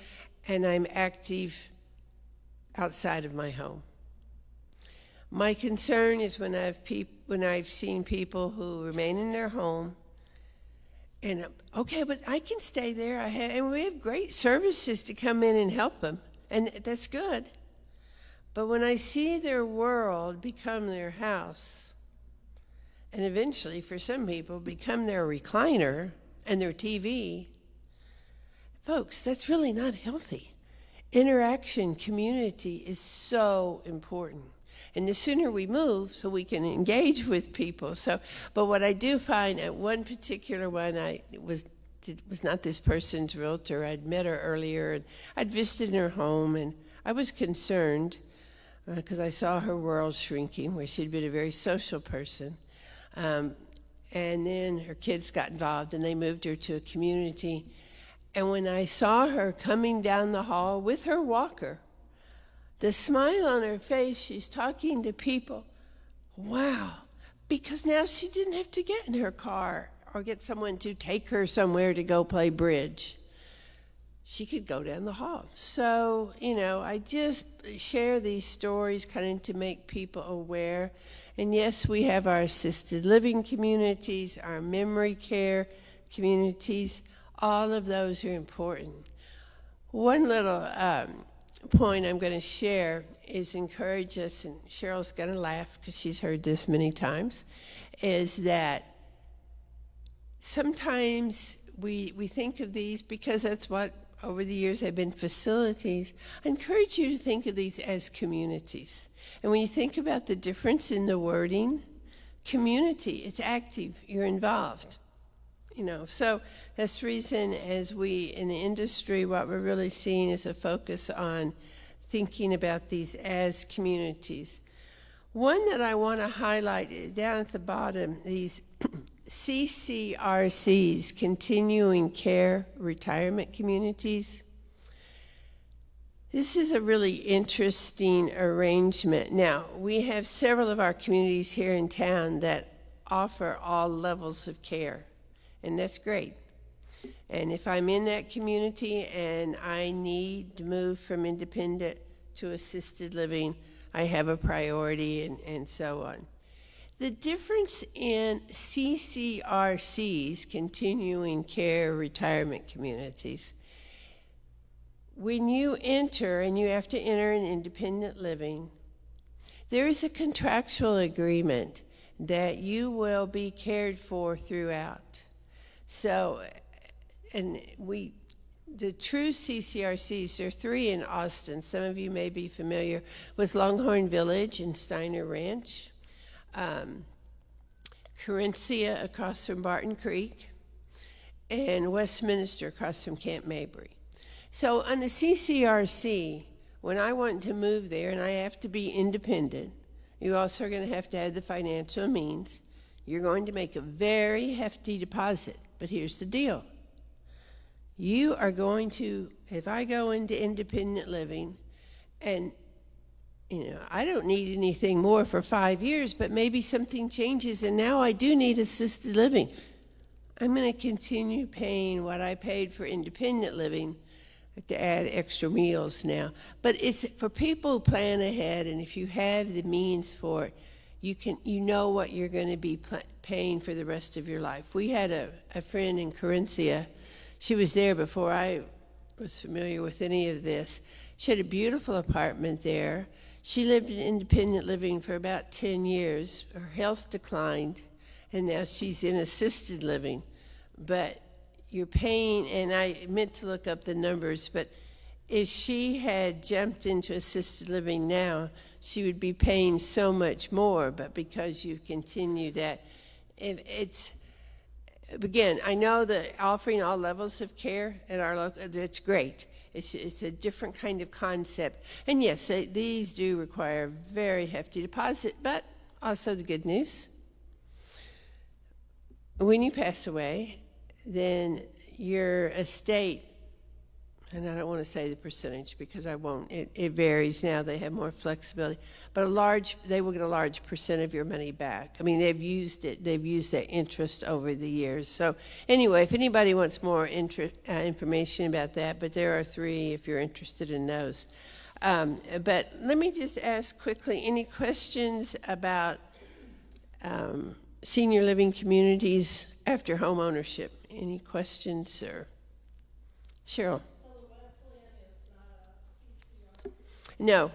C: and I'm active outside of my home. My concern is when I've seen people who remain in their home and, okay, but I can stay there. And we have great services to come in and help them, and that's good. But when I see their world become their house, and eventually, for some people, become their recliner and their TV, folks, that's really not healthy. Interaction, community is so important. And the sooner we move, so we can engage with people. But what I do find at one particular one, it was not this person's realtor. I'd met her earlier, and I'd visited her home, and I was concerned because I saw her world shrinking, where she'd been a very social person. And then her kids got involved, and they moved her to a community. And when I saw her coming down the hall with her walker, the smile on her face, she's talking to people. Wow. Because now she didn't have to get in her car or get someone to take her somewhere to go play bridge. She could go down the hall. So, I just share these stories kind of to make people aware. And yes, we have our assisted living communities, our memory care communities. All of those are important. One little point I'm going to share is encourage us, and Cheryl's going to laugh because she's heard this many times, is that sometimes we think of these because that's what over the years have been facilities. I encourage you to think of these as communities. And when you think about the difference in the wording, community, it's active, you're involved. So that's the reason as we in the industry, what we're really seeing is a focus on thinking about these as communities. One that I want to highlight is down at the bottom, these CCRCs, Continuing Care Retirement Communities. This is a really interesting arrangement. Now, we have several of our communities here in town that offer all levels of care, and that's great. And if I'm in that community and I need to move from independent to assisted living, I have a priority and so on. The difference in CCRCs, Continuing Care Retirement Communities, when you enter, and you have to enter an independent living, there is a contractual agreement that you will be cared for throughout. So, and the true CCRCs, there are 3 in Austin. Some of you may be familiar with Longhorn Village and Steiner Ranch, Carencia across from Barton Creek, and Westminster across from Camp Mabry. So on the CCRC, when I want to move there and I have to be independent, you also are going to have the financial means. You're going to make a very hefty deposit. But here's the deal. You are going to, if I go into independent living and I don't need anything more for 5 years, but maybe something changes and now I do need assisted living. I'm going to continue paying what I paid for independent living. I have to add extra meals now. But it's for people who plan ahead, and if you have the means for it, you know what you're going to be paying for the rest of your life. We had a friend in Carencia. She was there before I was familiar with any of this. She had a beautiful apartment there. She lived in independent living for about 10 years. Her health declined, and now she's in assisted living. But you're paying, and I meant to look up the numbers, but if she had jumped into assisted living now, she would be paying so much more. But because you've continued that, it's, again, I know that offering all levels of care at our local, it's great. It's a different kind of concept. And yes, these do require a very hefty deposit, but also the good news. When you pass away, then your estate, and I don't want to say the percentage because I won't, it varies now, they have more flexibility, but they will get a large percent of your money back. I mean, they've used that interest over the years. So anyway, if anybody wants more information about that, but there are 3 if you're interested in those. But let me just ask quickly, any questions about senior living communities after home ownership? Any questions? Or Cheryl? No,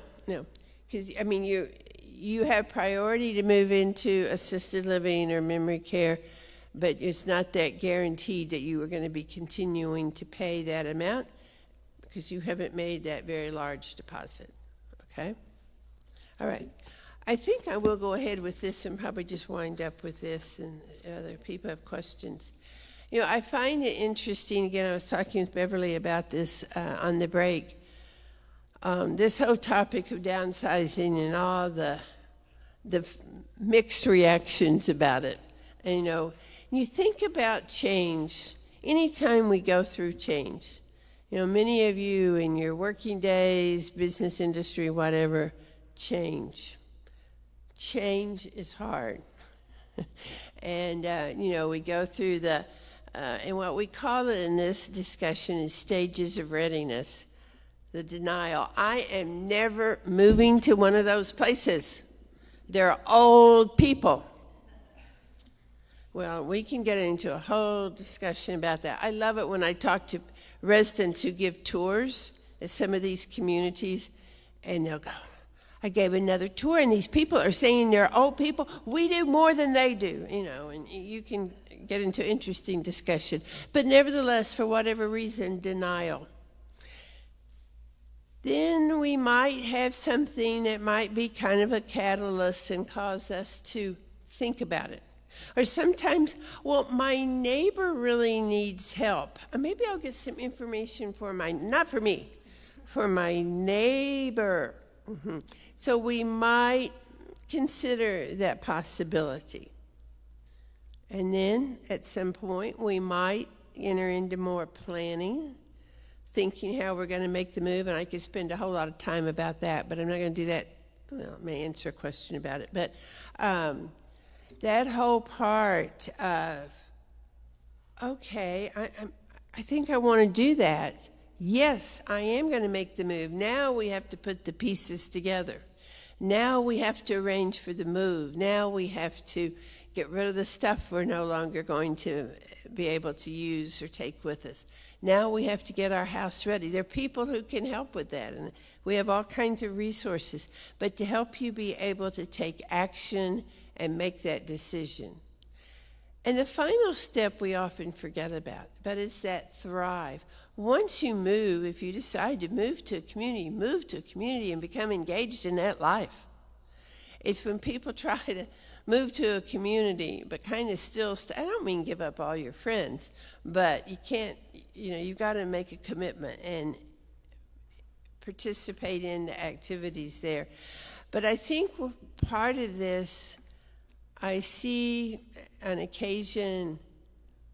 C: because I mean you have priority to move into assisted living or memory care, but it's not that guaranteed that you are going to be continuing to pay that amount because you haven't made that very large deposit. Okay? All right. I think I will go ahead with this and probably just wind up with this, and other people have questions. I find it interesting, again, I was talking with Beverly about this on the break, this whole topic of downsizing and all the mixed reactions about it. And, you think about change, anytime we go through change, many of you in your working days, business industry, whatever, change. Change is hard. And, we go through and what we call it in this discussion is stages of readiness. The denial. I am never moving to one of those places. They're old people. Well, we can get into a whole discussion about that. I love it when I talk to residents who give tours at some of these communities, and they'll go, I gave another tour, and these people are saying they're old people. We do more than they do, and you can get into interesting discussion. But nevertheless, for whatever reason, denial. Then we might have something that might be kind of a catalyst and cause us to think about it. Or sometimes, well, my neighbor really needs help. Maybe I'll get some information not for me, for my neighbor. So we might consider that possibility. And then at some point, we might enter into more planning, thinking how we're going to make the move. And I could spend a whole lot of time about that, but I'm not going to do that. Well, I may answer a question about it. But that whole part of, okay, I think I want to do that. Yes, I am going to make the move. Now we have to put the pieces together. Now we have to arrange for the move. Now we have to get rid of the stuff we're no longer going to be able to use or take with us. Now we have to get our house ready. There are people who can help with that, and we have all kinds of resources. But to help you be able to take action and make that decision. And the final step we often forget about, but it's that thrive. Once you move, if you decide to move to a community and become engaged in that life. It's when people try to move to a community, but kind of still, I don't mean give up all your friends, but you can't, you've got to make a commitment and participate in the activities there. But I think part of this, I see on occasion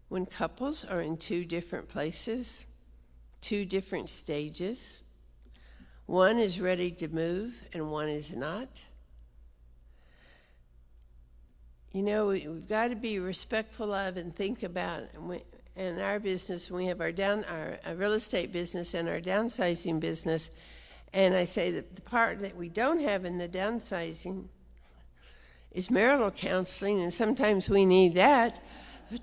C: when couples are in two different places, two different stages. One is ready to move and one is not. We've got to be respectful of and think about, in our business, we have our real estate business and our downsizing business. And I say that the part that we don't have in the downsizing is marital counseling, and sometimes we need that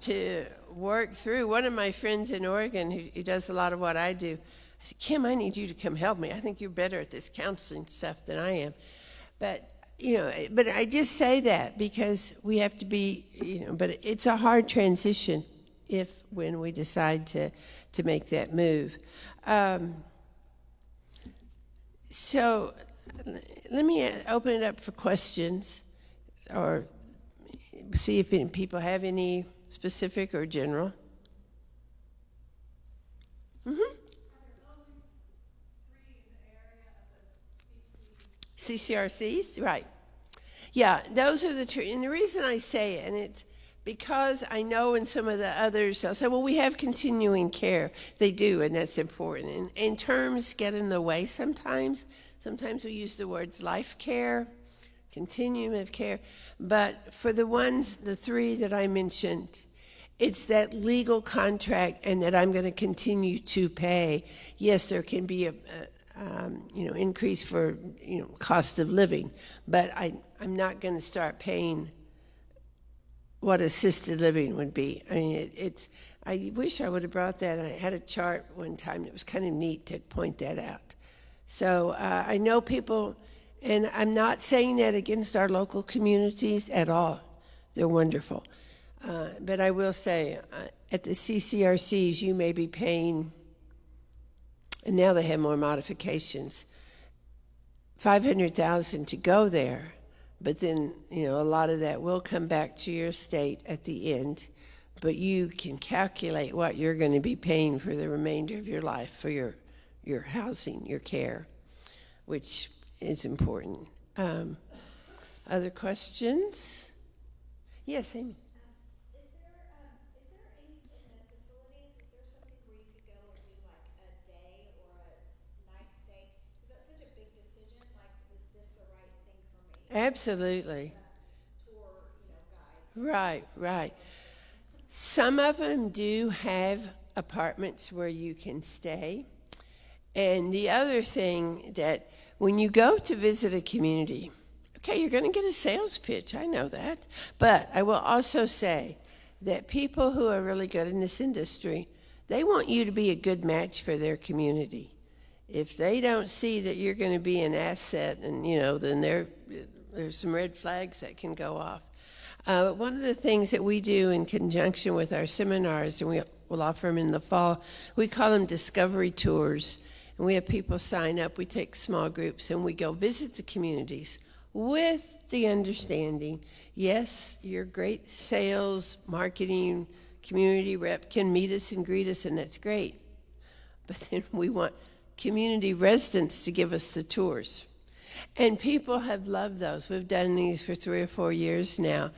C: to work through. One of my friends in Oregon who does a lot of what I do, I said, Kim, I need you to come help me. I think you're better at this counseling stuff than I am. But I just say that because we have to be, but it's a hard transition when we decide to make that move. So let me open it up for questions or see if any people have any specific or general. CCRCs, right. Yeah, those are and the reason I say it, and it's because I know in some of the others, they'll say, well, we have continuing care. They do, and that's important. And terms get in the way sometimes. Sometimes we use the words life care, continuum of care. But for the three that I mentioned, it's that legal contract and that I'm going to continue to pay. Yes, there can be a increase for, cost of living, but I'm not going to start paying what assisted living would be. I mean, I wish I would have brought that. I had a chart one time that was kind of neat to point that out. So I know people, and I'm not saying that against our local communities at all. They're wonderful. But I will say, at the CCRCs, you may be paying, and now they have more modifications, $500,000 to go there, but then, a lot of that will come back to your state at the end, but you can calculate what you're going to be paying for the remainder of your life for your housing, your care, which is important. Other questions? Yes, Amy. Absolutely. Right. Some of them do have apartments where you can stay. And the other thing that when you go to visit a community, okay, you're going to get a sales pitch. I know that. But I will also say that people who are really good in this industry, they want you to be a good match for their community. If they don't see that you're going to be an asset, and then there's some red flags that can go off. One of the things that we do in conjunction with our seminars, and we'll offer them in the fall, we call them discovery tours. And we have people sign up. We take small groups and we go visit the communities with the understanding, yes, your great sales, marketing, community rep can meet us and greet us, and that's great. But then we want community residents to give us the tours. And people have loved those. We've done these for 3 or 4 years now.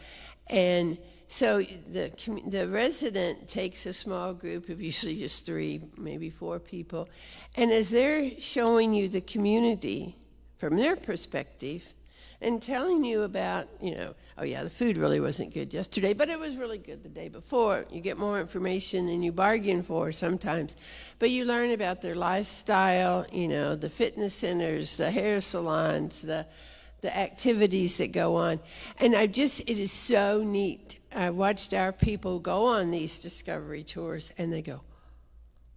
C: And so the resident takes a small group of usually just 3, maybe 4 people. And as they're showing you the community from their perspective and telling you about, oh yeah, the food really wasn't good yesterday, but it was really good the day before. You get more information than you bargain for sometimes. But you learn about their lifestyle, the fitness centers, the hair salons, the activities that go on. And it is so neat. I watched our people go on these discovery tours, and they go,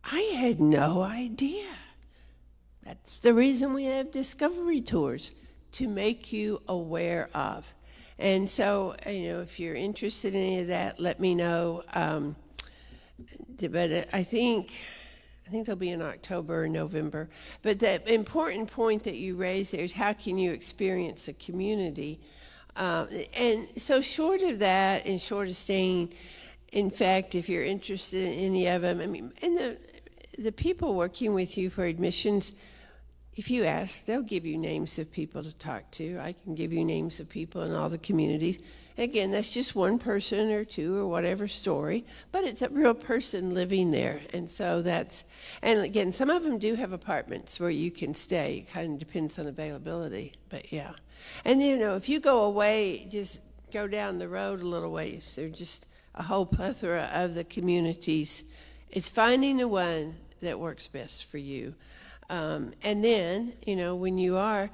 C: I had no idea. That's the reason we have discovery tours, to make you aware of. And so, if you're interested in any of that, let me know. But I think they'll be in October or November. But the important point that you raised there is, how can you experience a community? And so short of that, and short of staying, in fact, if you're interested in any of them, and the people working with you for admissions, if you ask, they'll give you names of people to talk to. I can give you names of people in all the communities. Again, that's just one person or 2 or whatever story, but it's a real person living there. And so and again, some of them do have apartments where you can stay. It kind of depends on availability, but yeah. And if you go away, just go down the road a little ways. There's just a whole plethora of the communities. It's finding the one that works best for you. And then, when you are,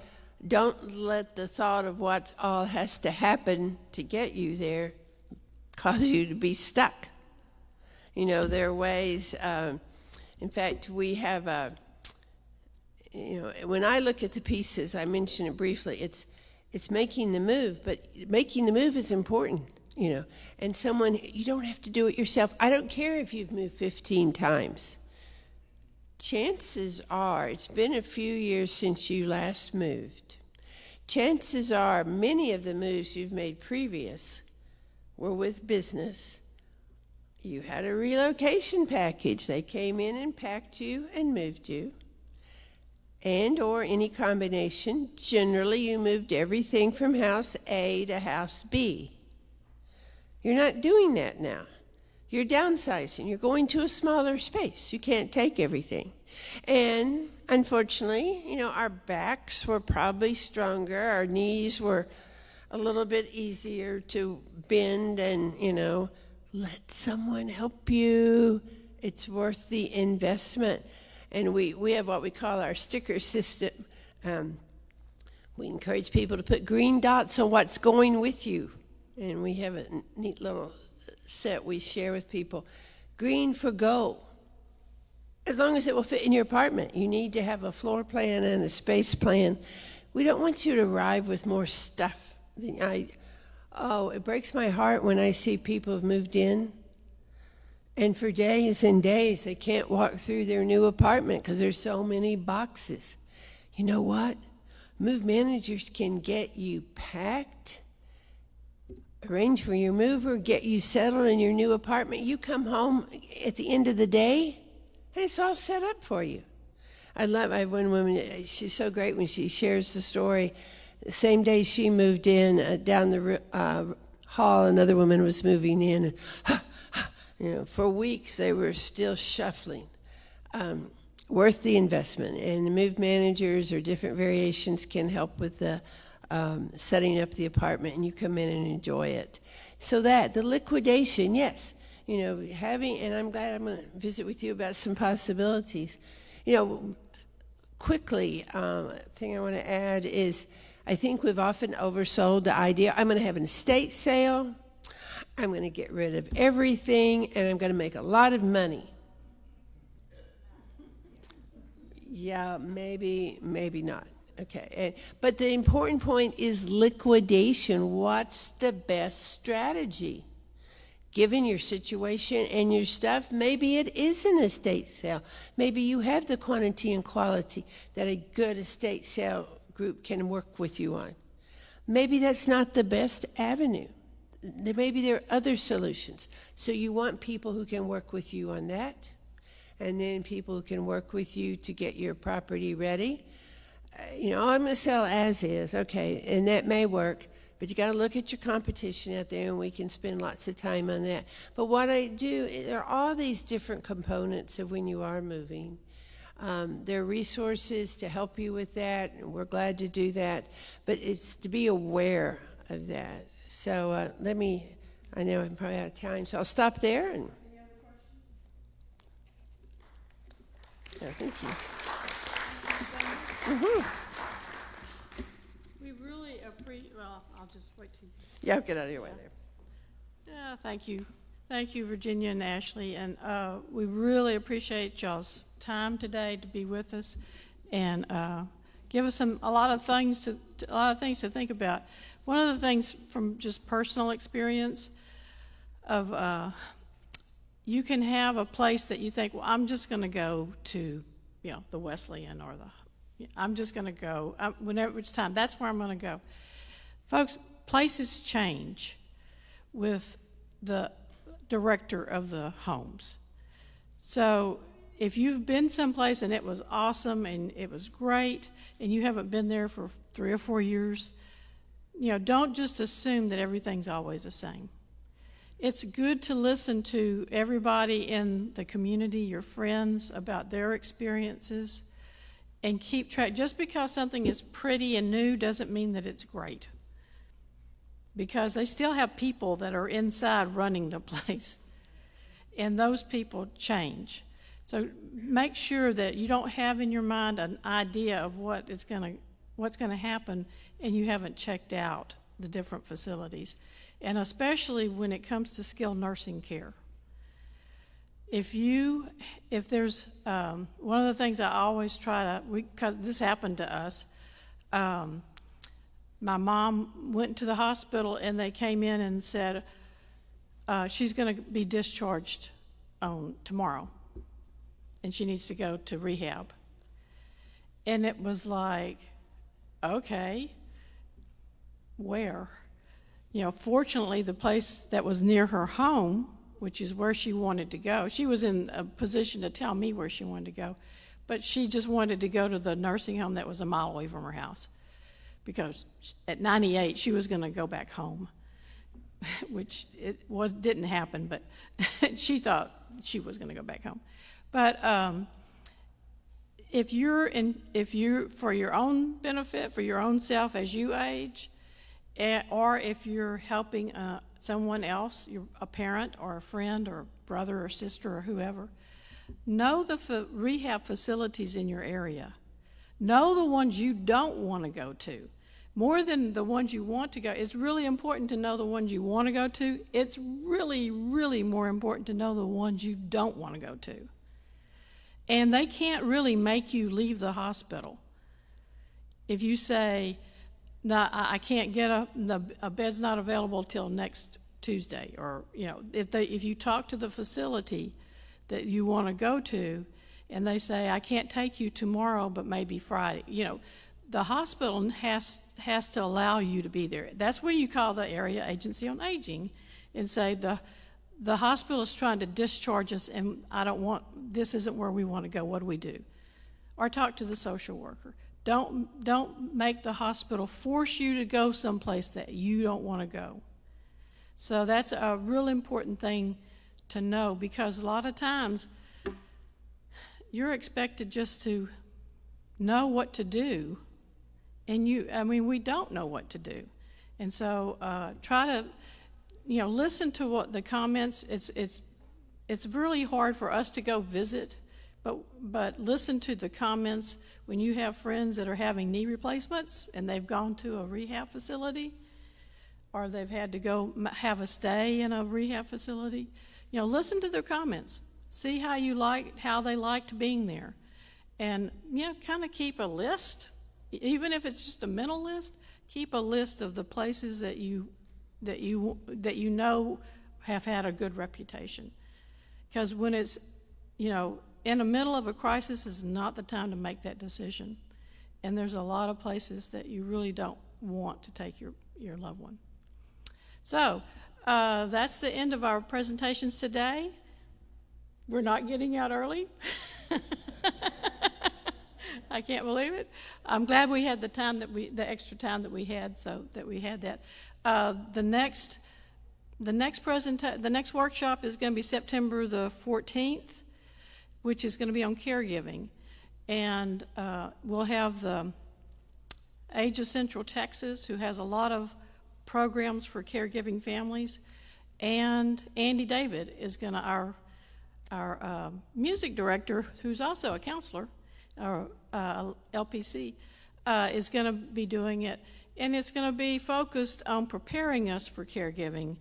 C: don't let the thought of what all has to happen to get you there cause you to be stuck. There are ways, in fact, we have when I look at the pieces, I mentioned it briefly, it's making the move, but making the move is important, and you don't have to do it yourself. I don't care if you've moved 15 times. Chances are, it's been a few years since you last moved. Chances are, many of the moves you've made previous were with business. You had a relocation package. They came in and packed you and moved you. And or any combination. Generally, you moved everything from house A to house B. You're not doing that now. You're downsizing. You're going to a smaller space. You can't take everything. And unfortunately, our backs were probably stronger. Our knees were a little bit easier to bend and, let someone help you. It's worth the investment. And we have what we call our sticker system. We encourage people to put green dots on what's going with you. And we have a neat little set we share with people. Green for go. As long as it will fit in your apartment. You need to have a floor plan and a space plan. We don't want you to arrive with more stuff. It breaks my heart when I see people have moved in, and for days and days they can't walk through their new apartment because there's so many boxes. You know what? Move managers can get you packed, arrange for your mover, get you settled in your new apartment. You come home at the end of the day, and it's all set up for you. I have one woman, she's so great when she shares the story. The same day she moved in, down the hall, another woman was moving in. And, for weeks they were still shuffling. Worth the investment. And the move managers or different variations can help with the setting up the apartment, and you come in and enjoy it. So the liquidation, yes. And I'm glad I'm going to visit with you about some possibilities. Quickly, thing I want to add is I think we've often oversold the idea, I'm going to have an estate sale, I'm going to get rid of everything, and I'm going to make a lot of money. Yeah, maybe not. Okay. But the important point is liquidation. What's the best strategy? Given your situation and your stuff, maybe it is an estate sale. Maybe you have the quantity and quality that a good estate sale group can work with you on. Maybe that's not the best avenue. Maybe there are other solutions. So you want people who can work with you on that, and then people who can work with you to get your property ready. I'm going to sell as is, okay, and that may work, but you got to look at your competition out there, and we can spend lots of time on that. But what I do, there are all these different components of when you are moving. There are resources to help you with that, and we're glad to do that, but it's to be aware of that. So I know I'm probably out of time, so I'll stop there. And
B: Any other questions?
C: so thank you.
B: We really appreciate, well, I'll just wait till.
C: Yeah, get out of your way there.
B: Yeah, thank you. Thank you, Virginia and Ashlie, and we really appreciate y'all's time today to be with us and give us a lot of things to think about. One of the things from just personal experience of you can have a place that you think, well, I'm just going to go to, the Wesleyan or I'm just going to go whenever it's time. That's where I'm going to go. Folks, places change with the director of the homes. So if you've been someplace and it was awesome and it was great and you haven't been there for 3 or 4 years, don't just assume that everything's always the same. It's good to listen to everybody in the community, your friends, about their experiences, and keep track. Just because something is pretty and new doesn't mean that it's great, because they still have people that are inside running the place, and those people change. So make sure that you don't have in your mind an idea of what's going to happen, and you haven't checked out the different facilities, and especially when it comes to skilled nursing care. If there's one of the things I always because this happened to us, my mom went to the hospital and they came in and said she's going to be discharged tomorrow and she needs to go to rehab. And it was like, okay, where? Fortunately, the place that was near her home, which is where she wanted to go, she was in a position to tell me where she wanted to go, but she just wanted to go to the nursing home that was a mile away from her house, because at 98 she was going to go back home, which didn't happen, but she thought she was going to go back home. But if you're for your own benefit, for your own self as you age, or if you're helping someone else, a parent or a friend or a brother or sister or whoever, know the rehab facilities in your area. Know the ones you don't want to go to. More than the ones you want to go. It's really important to know the ones you want to go to. It's really, really more important to know the ones you don't want to go to. And they can't really make you leave the hospital. If you say, no, I can't get a bed's not available till next Tuesday, or if you talk to the facility that you want to go to, and they say I can't take you tomorrow, but maybe Friday, the hospital has to allow you to be there. That's when you call the area agency on aging, and say the hospital is trying to discharge us, and this isn't where we want to go. What do we do? Or talk to the social worker. Don't make the hospital force you to go someplace that you don't want to go. So that's a real important thing to know, because a lot of times you're expected just to know what to do, and we don't know what to do. And so try to listen to what the comments. It's really hard for us to go visit, but listen to the comments when you have friends that are having knee replacements and they've gone to a rehab facility, or they've had to go have a stay in a rehab facility. Listen to their comments. See how they liked being there. And, kind of keep a list, even if it's just a mental list, keep a list of the places that you know have had a good reputation. Because when it's, in the middle of a crisis is not the time to make that decision. And there's a lot of places that you really don't want to take your loved one. So that's the end of our presentations today. We're not getting out early. I can't believe it. I'm glad we had the extra time that we had, so that we had that. The next workshop is going to be September the 14th, which is going to be on caregiving, and we'll have the Age of Central Texas, who has a lot of programs for caregiving families, and Andy David is going to our music director, who's also a counselor, our LPC, is going to be doing it, and it's going to be focused on preparing us for caregiving,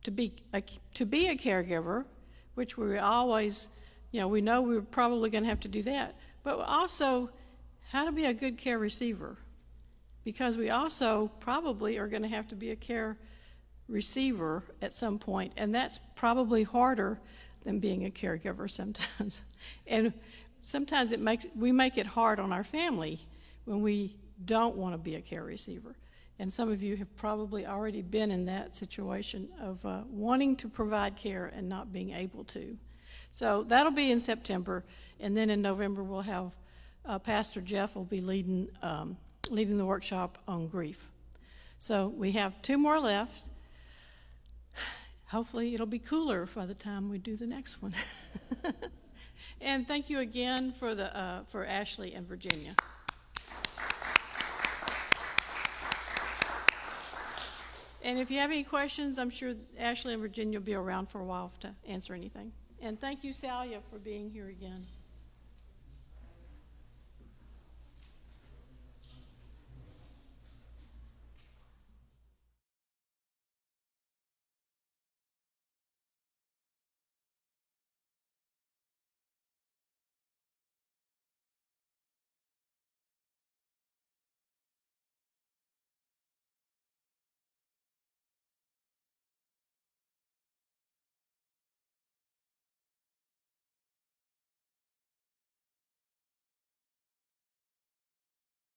B: to be a caregiver, which we always, we know we're probably going to have to do that, but also how to be a good care receiver, because we also probably are going to have to be a care receiver at some point, and that's probably harder than being a caregiver sometimes. And sometimes we make it hard on our family when we don't want to be a care receiver. And some of you have probably already been in that situation of wanting to provide care and not being able to. So that'll be in September, and then in November we'll have Pastor Jeff will be leading the workshop on grief. So we have 2 more left. Hopefully it'll be cooler by the time we do the next one. And thank you again for Ashlie and Virginia. And if you have any questions, I'm sure Ashlie and Virginia will be around for a while to answer anything. And thank you, Salia, for being here again.